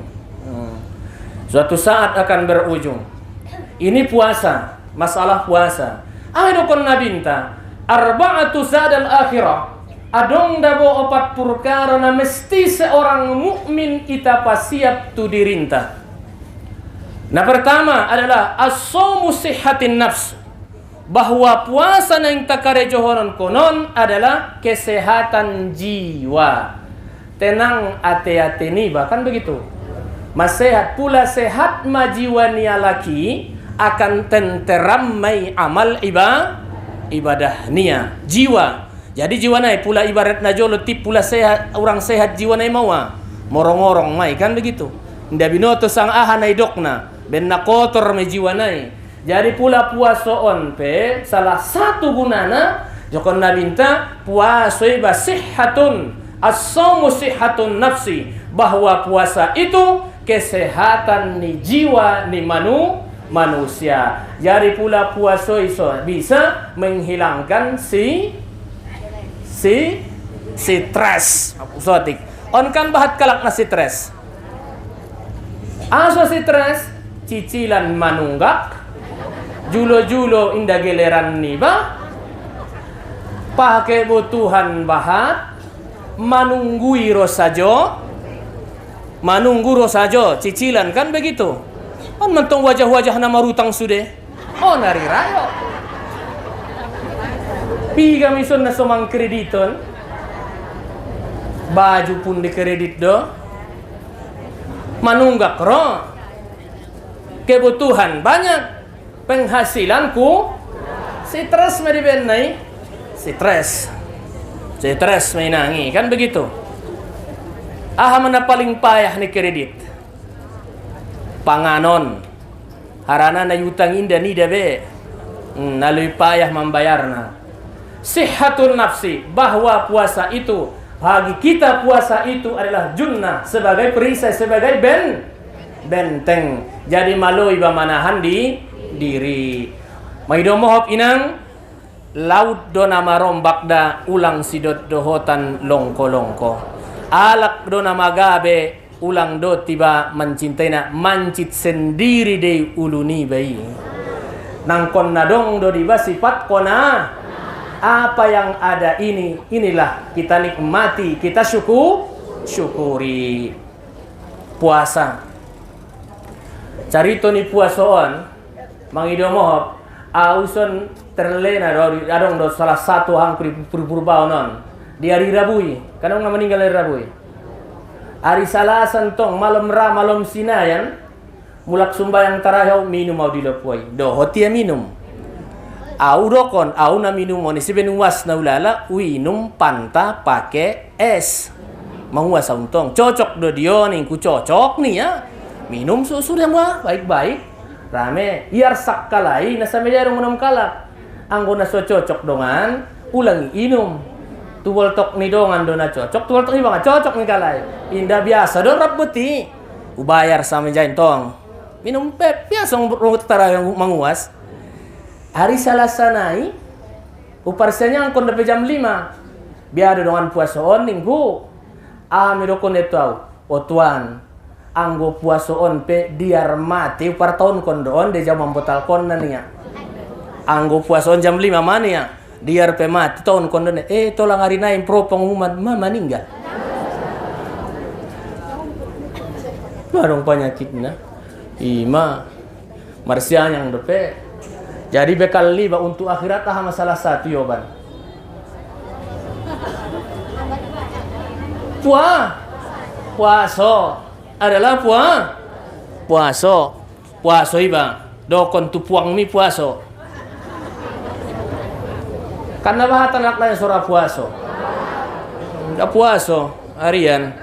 Suatu saat akan berujung. Ini puasa. Masalah puasa. Aidokon nabinta. Arba'atu sadal akhirah. Adong dabo opat perkara na mesti seorang mukmin ita pasiap tu dirinta. Nah, pertama adalah as-shaumu sihhatin nafs. Bahwa puasa na yang takarejohonon konon adalah kesehatan jiwa. Tenang ate-ate ni, bahkan begitu. Mas sehat pula sehat majiwa niya laki akan tenteram mai amal ibadah niya. Jiwa. Jadi jiwa nai pula ibarat na jolo tip pula sehat, orang sehat jiwa nai mawa. Morong-morong mai kan begitu. Nda binoto sang aha nai dokna, ben na kotor me jiwa nai. Jadi pula puasoon pe salah satu gunana jokon na binta puasa iba sihhatun, as-shaumu sihhatun nafsi, bahwa puasa itu kesehatan ni jiwa ni manusia. Jadi pula puasa iso bisa menghilangkan stres. Sotik. On kan bahat kalak na stres. Aso stres cicilan manunggak. Julo-julo inda geleran niba. Pakai butuhan bahat. Manunggui rosajo. Manunggu rosajo. Cicilan kan begitu. On mentong wajah-wajah na marutang sude. Oh nari rayo. Piga mison na somang krediton. Baju pun di kredit do. Manunggak ro. Kebutuhan banyak. Penghasilanku stres medibenai. Stres mainangi. Kan begitu. Aha mana paling payah ni kredit. Panganon. Harana na yutang inda ni dabe. Nalui payah membayarna. Sihhatun nafsi, bahwa puasa itu bagi kita puasa itu adalah junnah, sebagai perisai, sebagai benteng. Jadi maloi bamanahan di diri. Maido mohop inang laut do nama rombak da ulang sidot dohotan longko-longko. Alak do nama gabe ulang do tiba mencintai na mancit sendiri de uluni bayi. Nangkon nadong do diba sifat kona. Apa yang ada inilah kita nikmati, kita syukuri. Puasa. Carito ni puasoon, mangido mohop, auson terlena adong do salah satu hang purbaon non. Di hari Rabui, kanong nga meninggal hari Rabui. Hari Salasan tong malam sinayan, mulak sumbayang tarayaw minum au dilopoy. Do hotia minum. Au dokon, au na minum oni sebenuas na ulala, uinum panta pake es. Manguas untong, cocok do dio ning ku cocok nih ya. Minum susu yang wah baik-baik. Rame, iar sakkalai na sa mejarong unam kalak. Anggo na so cocok dongan, ulang inum. Tuwal tok ni dongan do na cocok, tuwal tok ni banga cocok ni kalai. Indah biasa do rap beti. Ubayar sa mejain tong. Minum pep biasa rungut tara yang manguas. Hari Selasa nai, uparsanya angkon dapat jam 5. Biar dengan puasa on minggu. Ami dokon itu o tuan. Anggo puasa on pe diar mati upar tahun kondoon de jam membotal kon nania. Anggo puasa on jam 5 mana ya? Diar pe mati tahun kondone. Tolang hari nai pro pengumuman mama ninggal. Barong penyakitnya. Ima Marsian yang dope. Jadi bekal liba untuk akhirat masalah satu jawaban. Puasa adalah puaso iba dokon tu puang mi puaso karena bahatan laklay surah puaso nggak puaso harian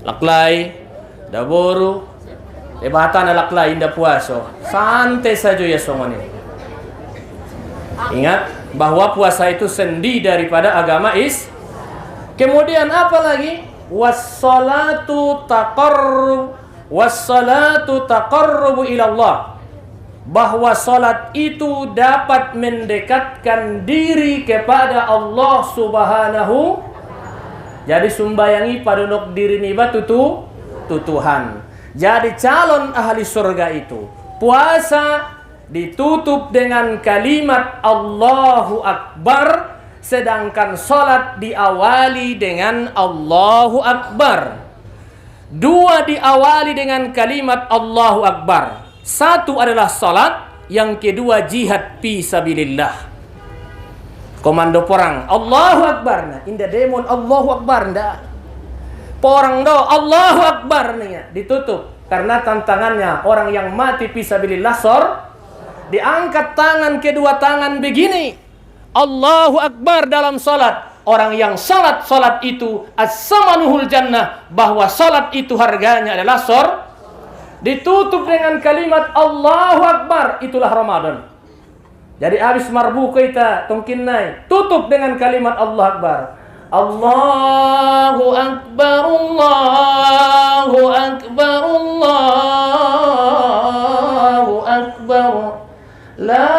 laklay daboru bahatan laklay indah puaso santai saja ya somoni. Ingat bahwa puasa itu sendi daripada agama kemudian apa lagi? Wassalatu taqarrubu ilallah, bahwa salat itu dapat mendekatkan diri kepada Allah Subhanahu. Jadi sumbayangi padunuk diri niba tutuhan. Jadi calon ahli surga itu puasa ditutup dengan kalimat Allahu Akbar, sedangkan salat diawali dengan Allahu Akbar. Dua diawali dengan kalimat Allahu Akbar. Satu adalah salat, yang kedua jihad fi sabilillah. Komando perang Allahu Akbar, nah indah demon Allahu Akbar ndak. Porang do Allahu Akbar nih ditutup karena tantangannya orang yang mati fi sabilillah diangkat tangan kedua tangan begini. Allahu Akbar dalam salat. Orang yang salat itu as-samanuhul jannah, bahwa salat itu harganya adalah ditutup dengan kalimat Allahu Akbar, itulah Ramadan. Jadi habis marbu kita tungkin naik tutup dengan kalimat Allah Akbar. Allahu Akbar, Allahu Akbar, Allahu Akbar. La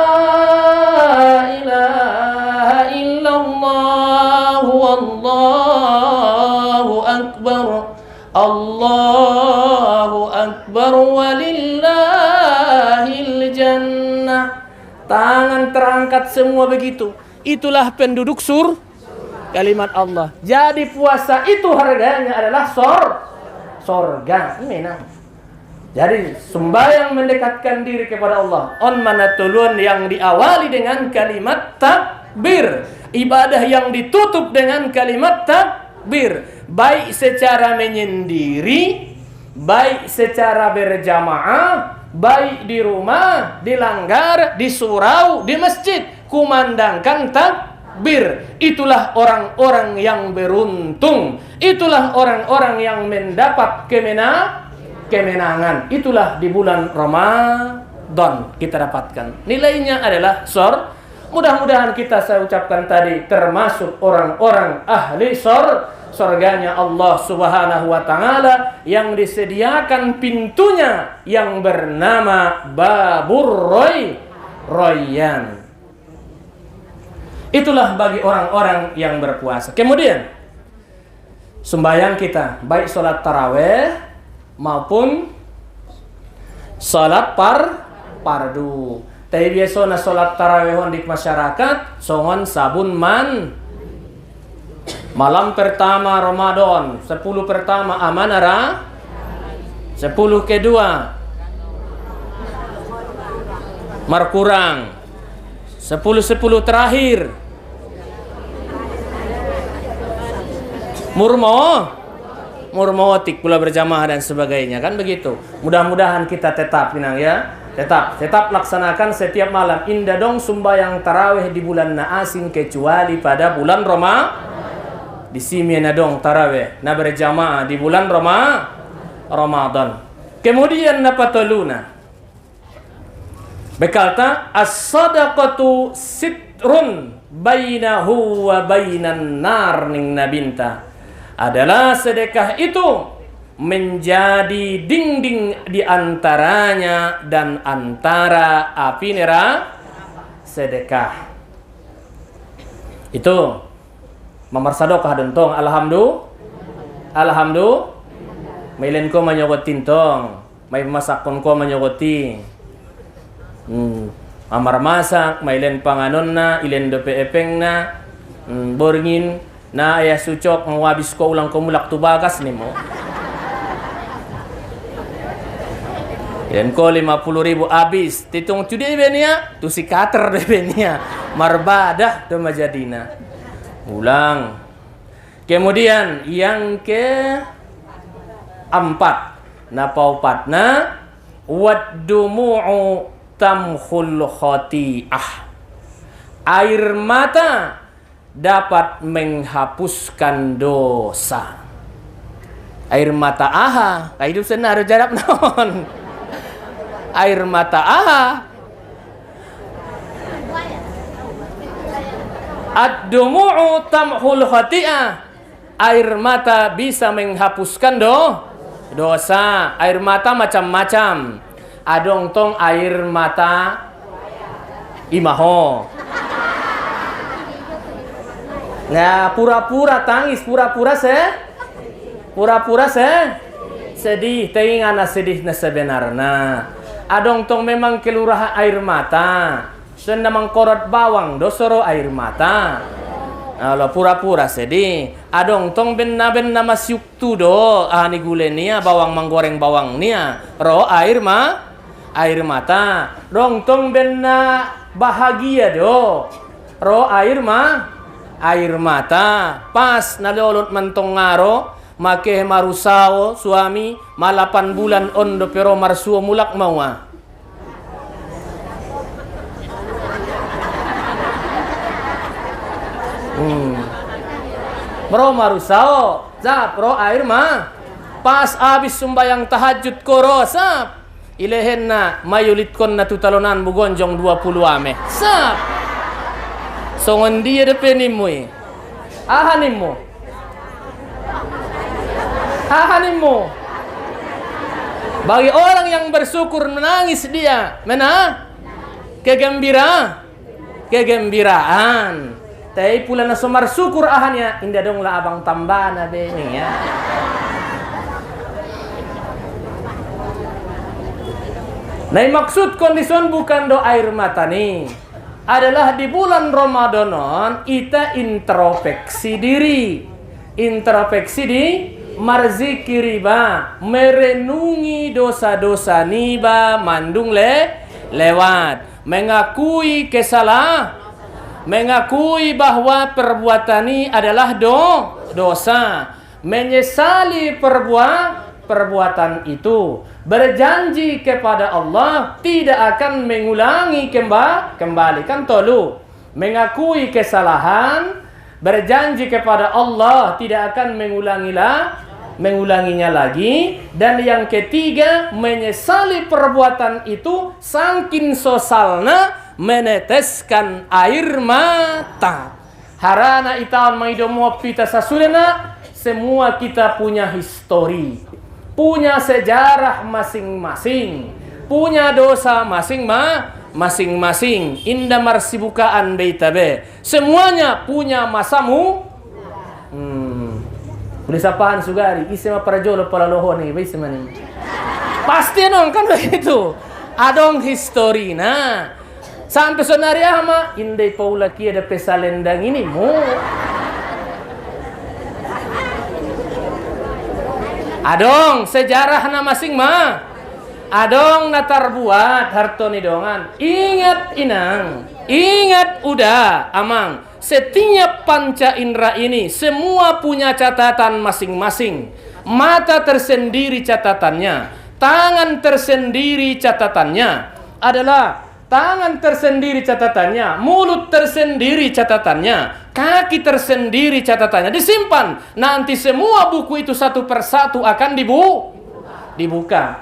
ilaha illallah, wallahu akbar, Allahu akbar, walillahil jannah. Tangan terangkat semua begitu. Itulah penduduk kalimat Allah. Jadi puasa itu harganya adalah sorga. Memang. Jadi sembahyang mendekatkan diri kepada Allah. On manatulun yang diawali dengan kalimat takbir. Ibadah yang ditutup dengan kalimat takbir. Baik secara menyendiri, baik secara berjamaah, baik di rumah, di langgar, di surau, di masjid, kumandangkan takbir. Itulah orang-orang yang beruntung. Itulah orang-orang yang mendapat kemenangan. Itulah di bulan Ramadan kita dapatkan. Nilainya adalah mudah-mudahan saya ucapkan tadi termasuk orang-orang ahli surganya Allah Subhanahu wa taala yang disediakan pintunya yang bernama Babur Rayyan. Itulah bagi orang-orang yang berpuasa. Kemudian sembahyang kita baik salat tarawih maupun salat fardu. Tapi biasanya salat tarawih di masyarakat songon sabun malam pertama Ramadan, 10 pertama amanara, 10 kedua markurang, 10 terakhir murmotik pula berjamaah dan sebagainya, kan begitu. Mudah-mudahan kita tetap tetap laksanakan setiap malam. Indah dong sembahyang tarawih di bulan asing kecuali pada bulan di sini dong tarawih na berjamaah di bulan Ramadan. Kemudian napatuluna bekalta as-sadaqatu sitrun bainahu wa bainan nar ning nabinta. Adalah sedekah itu menjadi dinding di antaranya dan antara api sedekah. Itu memersadokah dentong alhamdulillah mailen ko manyogotin tong may masakon ko manyogoti amar masak mailen panganon na ilen dope epeng na borngin na ayah sucok ngawabis ko ulang kumulak tubagas ni mo. Ilen ko 50.000 abis. Titong tudi benia, tu si kater de benia. Marbadah tu majadina. Ulang. Kemudian yang ke-4. Na paupat na Wad-dumu'u tamhul khati'ah. Air mata dapat menghapuskan dosa. Air mata aha, hidup senar jarap naon. Air mata aha. Ad-dumu'u tamhul khati'ah. Air mata bisa menghapuskan dosa. Air mata macam-macam. Adong tong air mata imaho. Nah, pura-pura tangis, pura-pura sedih, teingana sedih na sebenarnya. Adong tong memang kelurahan air mata. Senda mangkorot bawang dosoro air mata. Kalau pura-pura sedih. Adong tong benna masyuk tu do ani gule nia bawang manggoreng bawang nia. Ro air mata. Dong tong benna bahagia do. Ro air mata. Pas nalolot mentong ngaro make marusao suami malapan bulan ondo pero marsuo mulak mawa. Bro marusao zap ro air pas abis sumbayang tahajud koro sap ilehen na mayulit kon na tutalonan bugonjong 20 ame sap songon dia depenimu ahanimu bagi orang yang bersyukur menangis dia kegembiraan. Tapi pula na somar syukur ahannya indah dong lah abang tambana beni ya. Nah maksud kondison bukan do air mata nih. Adalah di bulan Ramadanon kita introspeksi diri. Introspeksi di marzikiri ba, merenungi dosa-dosa niba mandung lewat, mengakui kesalahan. Mengakui bahwa perbuatan ini adalah dosa, menyesali perbuatan itu, berjanji kepada Allah tidak akan mengulangi kembali kan tolu, mengakui kesalahan, berjanji kepada Allah tidak akan mengulanginya lagi, dan yang ketiga menyesali perbuatan itu saking sosalna meneteskan air mata. Harana itawan maidomo pita sasulena, semua kita punya histori, punya sejarah masing-masing, punya dosa masing-masing. Indah marsibukaan beitabe, semuanya punya masamu. Boleh sapaan sugari, isema parajolo palaloho nih, bisa mani. Pasti dong kan begitu. Adong histori nah. Sampai sonari ama indai paula kia ada pesalendang ini mu. Adong sejarah na masing adong natar buat hartoni dongan. Ingat inang, ingat udah amang. Setiap panca indera ini semua punya catatan masing-masing. Mata tersendiri catatannya, tangan tersendiri catatannya. Adalah tangan tersendiri catatannya, mulut tersendiri catatannya, kaki tersendiri catatannya. Disimpan. Nanti semua buku itu satu persatu akan dibuka.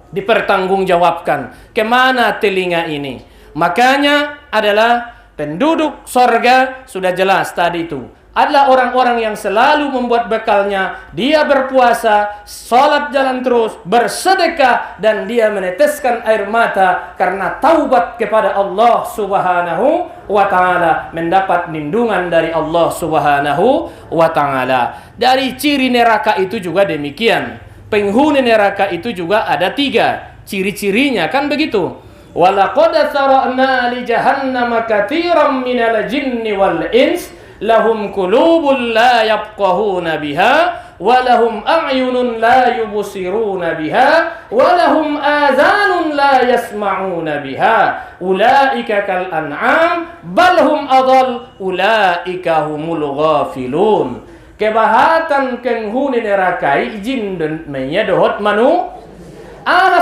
Dipertanggungjawabkan. Kemana telinga ini? Makanya adalah penduduk sorga sudah jelas tadi itu. Adalah orang-orang yang selalu membuat bekalnya. Dia berpuasa, sholat jalan terus, bersedekah, dan dia meneteskan air mata karena taubat kepada Allah Subhanahu wa ta'ala, mendapat lindungan dari Allah Subhanahu wa ta'ala. Dari ciri neraka itu juga demikian. Penghuni neraka itu juga ada 3 ciri-cirinya kan begitu. Walaqad sara'na li jahannama katsiran minal jinni wal ins lahum qulubun la yafqahuna biha wa lahum a'yunun la yubsiruna biha wa lahum adhanun la yasma'una biha ulaika kal an'am bal hum adall ulaika humul ghafilun. kebahatan kenghuni nerakai jin dan menya dohot manu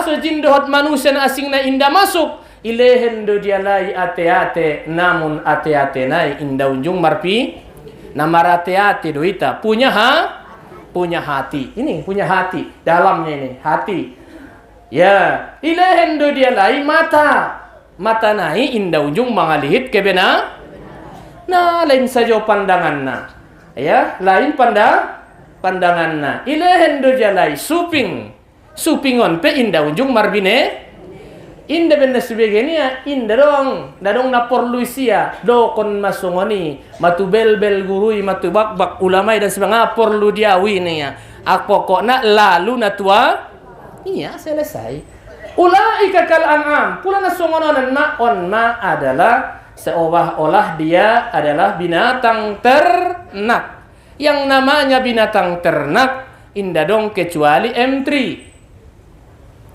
so jin dohot manusia asing na inda masuk ilehen do dia lai ate-ate namun ate-ate nai inda unjung marpi namar ate-ate do ita punya hati ini punya hati dalamnya ini hati ya ilehen do dia lai mata nai inda unjung mangalihit kebena nah lain saja pandangan na ya lain pandangan na ilehen do dia lai supingon pe inda unjung marbine inda benda sebagainya inda dong na porluisia do kon masungoni matu bel gurui matu bak ulama dan sebagainya porlu diawi nih ya pokoknya lalu na tua iya selesai ulaika kal an'am pula nasungonon ma adalah seolah-olah dia adalah binatang ternak yang namanya binatang ternak inda dong kecuali M3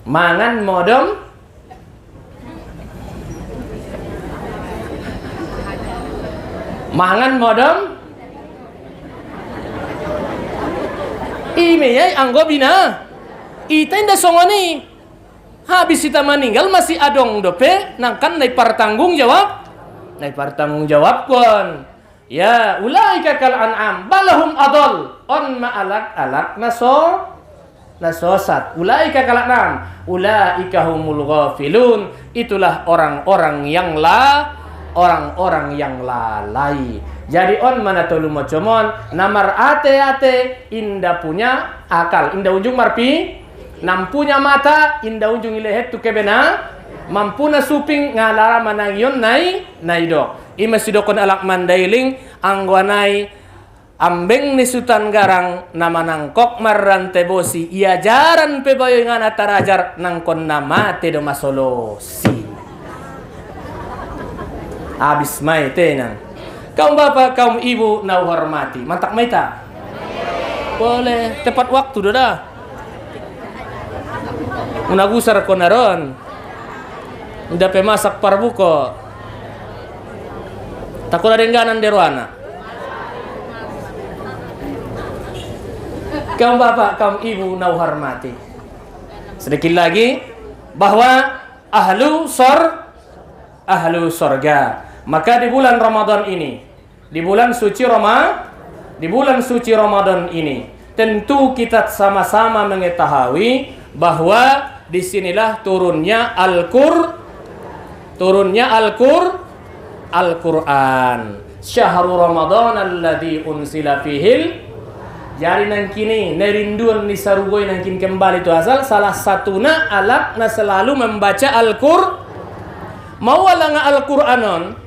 mangan modom ime anggo bina ita inda songoni habis kita meninggal masih adong dope nangkan naik pertanggung jawab kon ya ulaika kal an'am balahum adol on ma'alak nasosat ulaika kal an'am ulaika humul ghafilun itulah orang-orang yang lalai. Jadi on mana tolu mocomon namar ate inda punya akal inda unjung marpi nam punya mata inda unjung ilehet tu kebena mampuna suping ngalara manangyon nai do ima sidokon alak mandailing angguanai ambeng ni sutan garang nama nangkok marrante bosi ia jaran pebayo ngana tarajar nangkon nama te do masolosi abis mai tenan kaum bapak kaum ibu na hormati mantak mai ta boleh tepat waktu dah unagusar ko naron udah pemasak parbuko takut ada engganan derwana kaum bapak kaum ibu na hormati sedikit lagi bahwa ahlu sorga maka di bulan Ramadan ini di bulan suci Ramadan ini tentu kita sama-sama mengetahui bahwa disinilah turunnya Al-Quran syahrul Ramadan alladzi unsila fihil jari nang kini nerinduan ni sarugoi nang kini kembali itu asal salah satuna alak na selalu membaca Al-Quran mau alanga Al-Quranon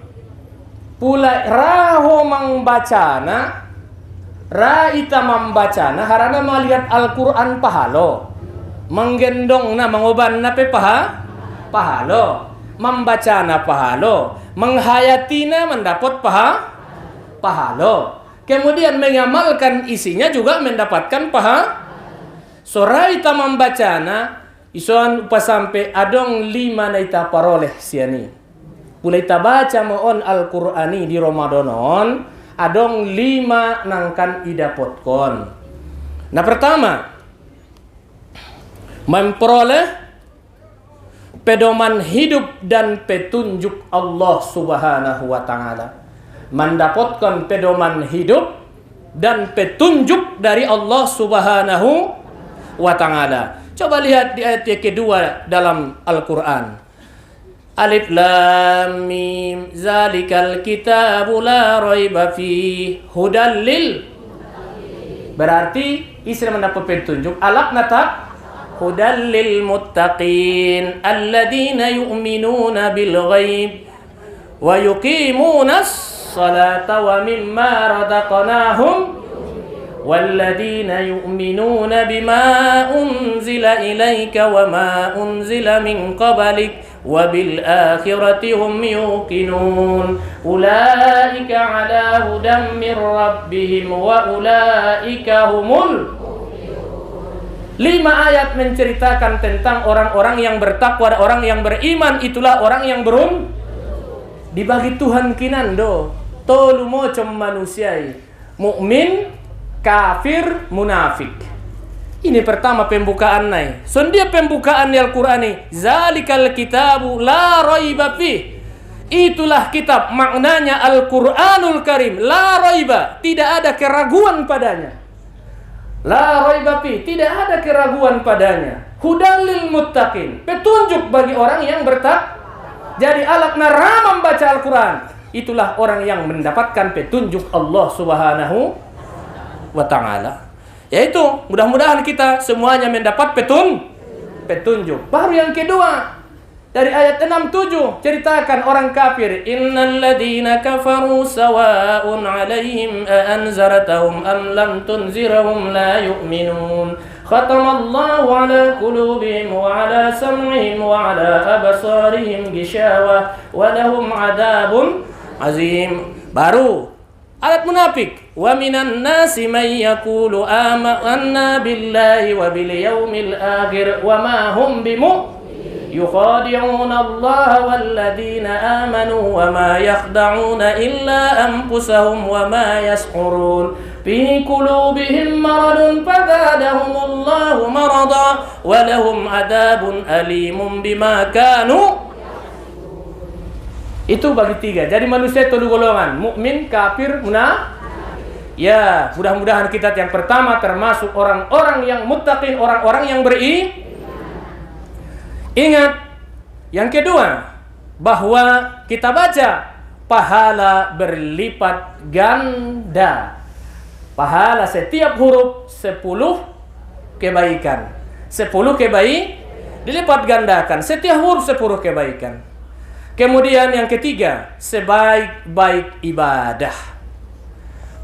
pula raho membacana raita membacana harana melihat Al-Quran pahalo menggendong na mengoban na pe pahalo membacana pahalo menghayatina mendapat pahalo kemudian mengamalkan isinya juga mendapatkan so raita membacana ison upa sampai adong 5 na ita paroleh siani pula ita baca moon Al-Qur'ani di Ramadanon adong 5 nangkan idapotkon. Nah pertama memperoleh pedoman hidup dan petunjuk Allah Subhanahu wa taala. Mendapatkan pedoman hidup dan petunjuk dari Allah Subhanahu wa taala. Coba lihat di ayat yang kedua dalam Al-Qur'an. Alif lam mim zalikal kitabu la raiba fi hudal lil berarti istri mendapat petunjuk alak nata hudal lil muttaqin alladzina yu'minuna bil ghaib wa yuqimunas salata wa mimma razaqnahum والذين يؤمنون بما أنزل إليك وما أنزل من قبلك وبالآخرة هم يوقنون أولئك على هدى من ربهم وأولئك هم 5 ayat menceritakan tentang orang-orang yang bertakwa, orang yang beriman, itulah orang yang dibagi Tuhan kinando tolu mocom manusiai mukmin kafir, munafik. Ini pertama pembukaan nai. Dia pembukaan di Al-Qur'an ini. Zalikal kitabu la raiba fih. Itulah kitab, maknanya Al-Qur'anul Karim. La raiba, tidak ada keraguan padanya. La raiba fih, tidak ada keraguan padanya. Hudal lil muttaqin, petunjuk bagi orang yang bertakwa. Jadi alat nara membaca Al-Qur'an, itulah orang yang mendapatkan petunjuk Allah Subhanahu wa ta'ala. Yaitu mudah-mudahan kita semuanya mendapat petunjuk. Baru yang kedua dari ayat 67 ceritakan orang kafir. Innal ladzina kafaru sawa'un 'alaihim a anzartahum am lam tunzirhum la yu'minun. Khatamallahu 'ala qulubihim wa 'ala sam'ihim wa 'ala absarihim ghishawah wa lahum 'adzabun 'azim. Baru ayat munafik. Wa minan nasi may yaqulu amanna billahi wa bil yaumil akhir wa ma hum yukhadi'una Allah wal ladina amanu wa ma yakhda'una illa anfusahum wa ma yash'urun. Fi qulubihim maradun fazadahumullahu marada wa lahum adabun alimun bima kanu. Itu bagi tiga. Jadi manusia itu golongan, mukmin, kafir, munafik. Ya, mudah-mudahan kita yang pertama termasuk orang-orang yang muttaqin, orang-orang yang beriman. Ingat, yang kedua, bahwa kita baca pahala berlipat ganda. Pahala setiap huruf 10 kebaikan. 10 kebaikan dilipat gandakan. Setiap huruf 10 kebaikan. Kemudian yang ketiga, sebaik-baik ibadah.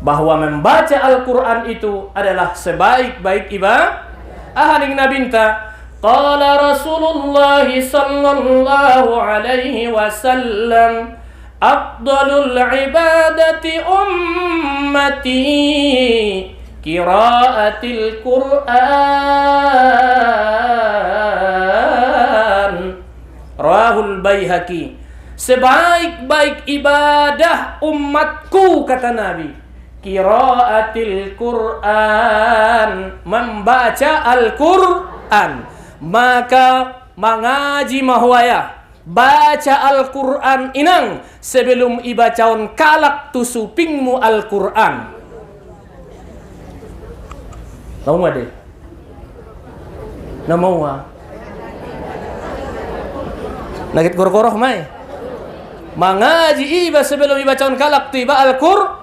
Bahwa membaca Al-Quran itu adalah sebaik-baik ibadah. Ahading nabinta qala Rasulullah sallallahu alaihi wasallam afdalul ibadati ummati qiraatil Qur'an. Rawahul Baihaqi. Sebaik-baik ibadah umatku, kata Nabi, qiraatil Qur'an, membaca Al-Qur'an. Maka mengaji mahwaya, baca Al-Qur'an inang sebelum ibacaon kalak tu supingmu Al-Qur'an. Tahu nggak deh? Nama wa nagit koroh mai. Mengaji iba sebelum ibacaon kalak tu iba Al-Qur'an.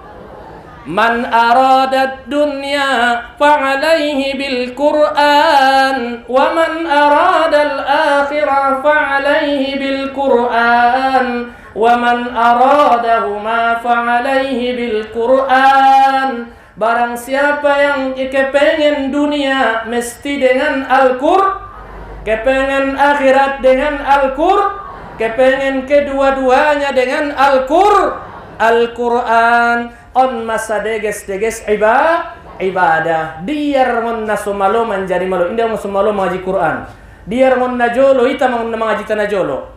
Man aradat dunya fa'alaihi bil Qur'an wa man aradal akhirah fa'alaihi bil Qur'an wa man aradahuma fa'alaihi bil Qur'an. Barang siapa yang kepengen dunia mesti dengan Al-Qur'an, kepengen akhirat dengan Al-Qur'an, kepengen kedua-duanya dengan Al-Qur'an. On masa deges ibadah. Diar ngonna sumalo menjadi malo. Indah mo sumalo mengaji Quran. Diar ngonna jolo ita mengaji tanah jolo.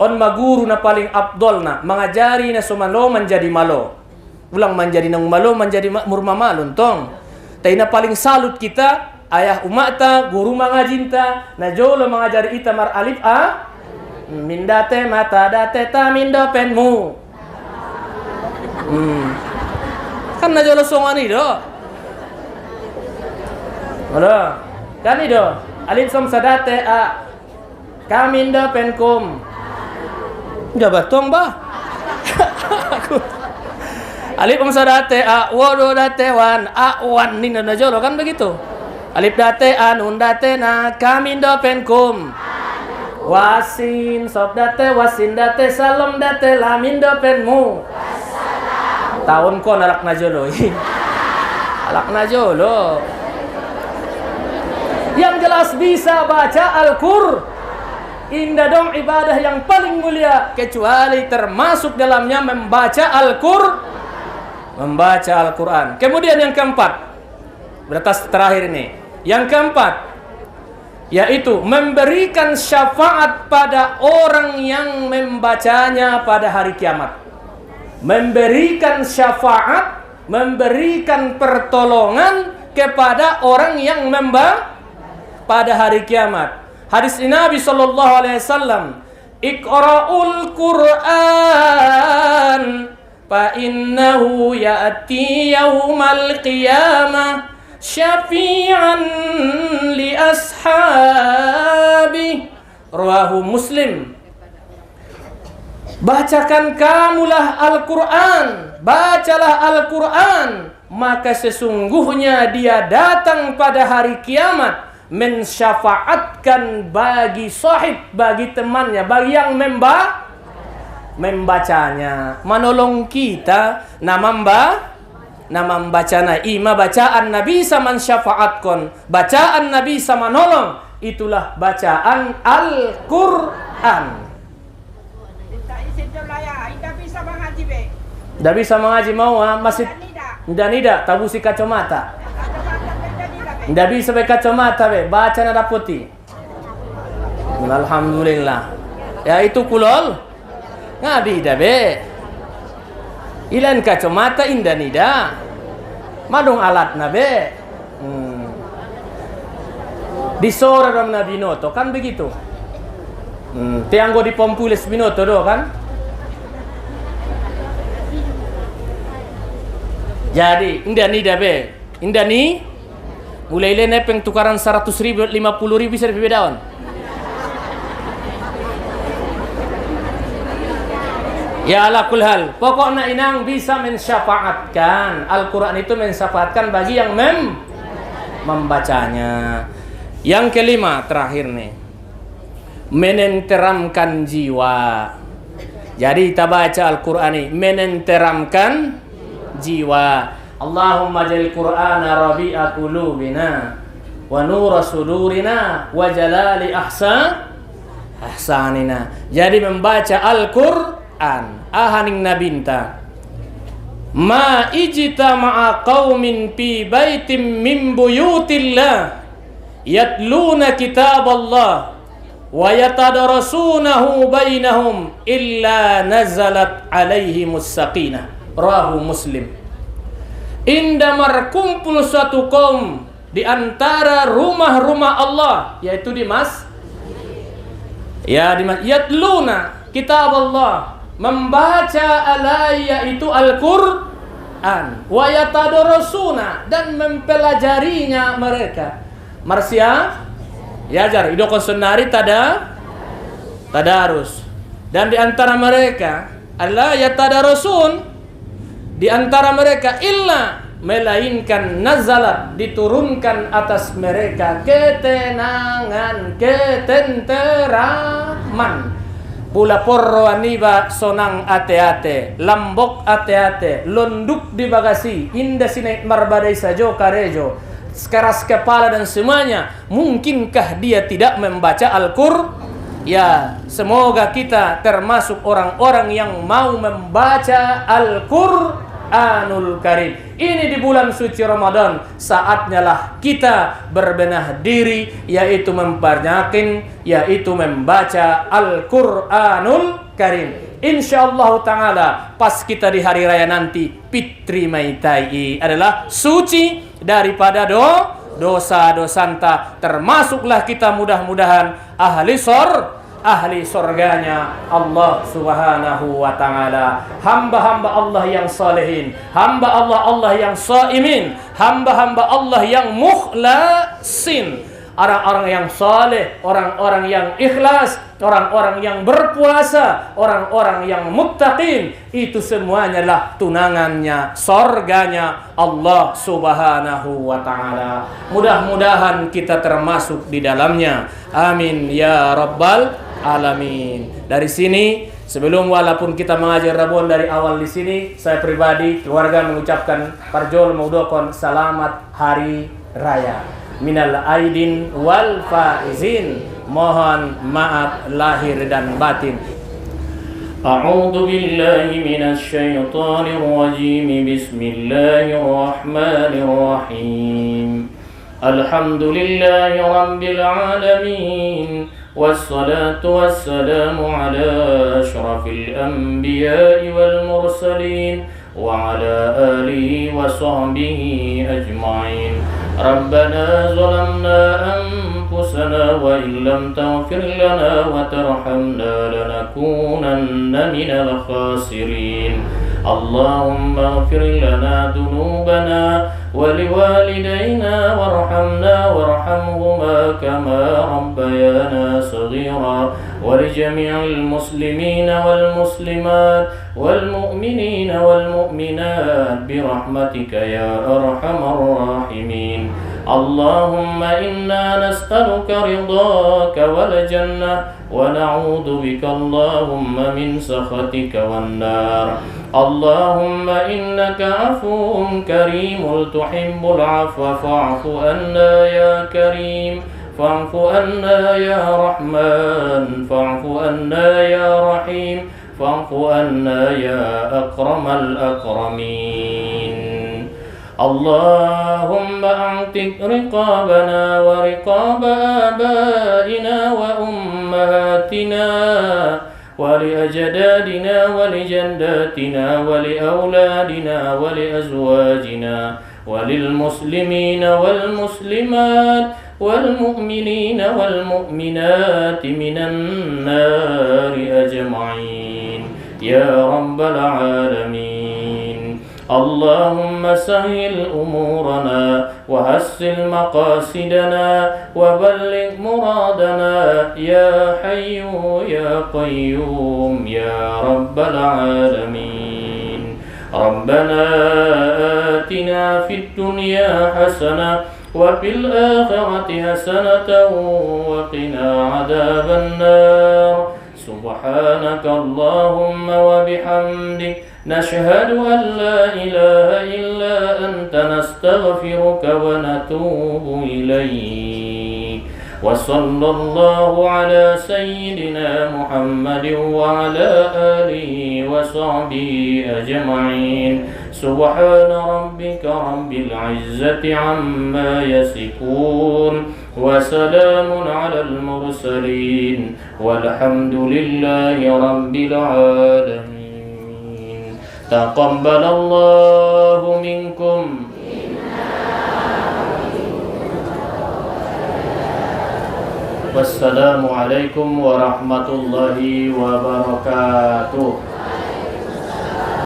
On maguru na paling abdol na mengajari na sumalo menjadi malo. Ulang menjadi nang malo menjadi murma malun tong. Tapi na paling salut kita ayah umata guru mengajinta na jolo mengajari ita mar alif a mindate mata date ta mindo penmu. Kan najolo songani do. Halo. Kan itu alif som sadate a kamindo penkum. Udah batong ba? Alif om sadate a wodo date wan a wan nin najolo kan begitu. Alif date anun date na kamindo penkum. Wasin sob date wasin date salam date lamindo penmu. Tahun ko nalak na jolo. Alak na jolo. Yang jelas bisa baca Al-Qur'an. Indah dong ibadah yang paling mulia, kecuali termasuk dalamnya membaca Al-Qur'an. Membaca Al-Qur'an. Kemudian yang keempat, beratas terakhir ini. Yang keempat, yaitu memberikan syafaat pada orang yang membacanya pada hari kiamat. Memberikan syafaat memberikan pertolongan kepada orang yang pada hari kiamat. Hadis Nabi sallallahu alaihi wasallam, "Iqra'ul Qur'an fa innahu ya'ti yaumal qiyamah syafi'an li ashabi." Rawahu Muslim. Bacakan kamulah Al-Quran, bacalah Al-Quran, maka sesungguhnya dia datang pada hari kiamat mensyafaatkan bagi sahib, bagi temannya, bagi yang membacanya, menolong kita. Nama membacana ima bacaan Nabi sama syafaatkan, bacaan Nabi sama nolong, itulah bacaan Al-Quran. Tidak bisa mengaji mau masih tidak tabusi kacamata. Tidak bisa pakai kacamata baca nada putih. Alhamdulillah. Ya itu kulol. Ngabi dah ilan kacamata indah nida. Madong alat nabe. Disora dalam Nabi Noto kan begitu. Tianggo di Pompules Binoto do kan. Jadi indah nida indah ni mulai nepeng tukaran 100.000 50.000 bisa dibedaon. Ya ala kul hal, pokoknya inang bisa mensyafaatkan. Al-Quran itu mensyafaatkan bagi yang membacanya. Yang kelima terakhir nih, menenteramkan jiwa. Jadi kita baca Al-Quran ini menenteramkan jiwa. Allahumma jal Qur'ana rabi'a qulubina wa nura sudurina wa jalali ahsanina. Jadi membaca Al-Qur'an ahaning nabinta ma ijtama'a qaumin fi baitin min buyutillah yatluna kitaballah wa yatadarasunahu bainahum illa nazalat alaihimus sakinah. Rawahu Muslim. Indah merkumpul suatu kaum di antara rumah-rumah Allah, yaitu di yatluna kitab Allah, membaca yaitu Al-Quran, wa yatadarasuna, dan mempelajarinya mereka. Marsia yajar idokon sunari tadarus. Dan di antara mereka Allah yatadarasun, di antara mereka illa melainkan nazalat diturunkan atas mereka ketenangan, ketenteraman. Pula porro aniba sonang ate-ate, lambok ate-ate, londuk di bagasi, indah sinaik marbadai sajo karejo, sekeras kepala dan semuanya. Mungkinkah dia tidak membaca Al-Qur'an? Ya, semoga kita termasuk orang-orang yang mau membaca Al-Qur'anul Karim. Ini di bulan suci Ramadan, saatnya lah kita berbenah diri, yaitu yaitu membaca Al-Qur'anul Karim. Insyaallah ta'ala pas kita di hari raya nanti, Fitri Maitai adalah suci daripada dosa-dosanta. Termasuklah kita mudah-mudahan ahli surganya Allah subhanahu wa ta'ala. Hamba-hamba Allah yang salihin, hamba Allah yang shaimin, hamba-hamba Allah yang mukhlasin, orang-orang yang saleh, orang-orang yang ikhlas, orang-orang yang berpuasa, orang-orang yang muttaqin. Itu semuanya lah tunangannya surganya Allah subhanahu wa ta'ala. Mudah-mudahan kita termasuk di dalamnya. Amin ya rabbal alamin. Dari sini, sebelum walaupun kita mengajar Rabon dari awal di sini, saya pribadi, keluarga mengucapkan parjol maudokon selamat hari raya. Minal aidin wal faizin. Mohon maaf lahir dan batin. A'udzu billahi minasy syaithanir rajim. Bismillahirrahmanirrahim. Alhamdulillahi rabbil alamin. Wassalatu wassalamu ala asyrafil anbiya'i wal mursalin وعلى آله وصحبه أجمعين. ربنا ظلمنا أنفسنا وإن لم تغفر لنا وترحمنا لنكونن من الخاسرين. اللهم اغفر لنا ذنوبنا ولوالدينا وارحمنا وارحمهما كما ربيانا صغيرا، ولجميع المسلمين والمسلمات والمؤمنين والمؤمنات برحمتك يا أرحم الراحمين. اللهم إنا نسألك رضاك والجنة ونعوذ بك اللهم من سخطك والنار. اللهم إنك عفو كريم تحب العفو فاعف عنا يا كريم، فاعف عنا يا رحمن، فاعف عنا يا رحيم، فاعف عنا يا أكرم الأكرمين. اللهم أعتق رقابنا ورقاب آبائنا وأمهاتنا ولأجدادنا ولجداتنا ولأولادنا ولأزواجنا وللمسلمين والمسلمات والمؤمنين والمؤمنات من النار أجمعين يا رب العالمين. اللهم سهل أمورنا وحسن مقاصدنا وبلغ مرادنا يا حي يا قيوم يا رب العالمين. ربنا آتنا في الدنيا حسنة وفي الآخرة حسنة وقنا عذاب النار. سبحانك اللهم وبحمدك نشهد أن لا إله إلا أنت نستغفرك ونتوب إليك. وصلى الله على سيدنا محمد وعلى آله وصحبه أجمعين. سبحان ربك رب العزة عما يصفون وسلام على المرسلين والحمد لله رب العالمين. تقبل الله منكم. Wassalamualaikum warahmatullahi wabarakatuh.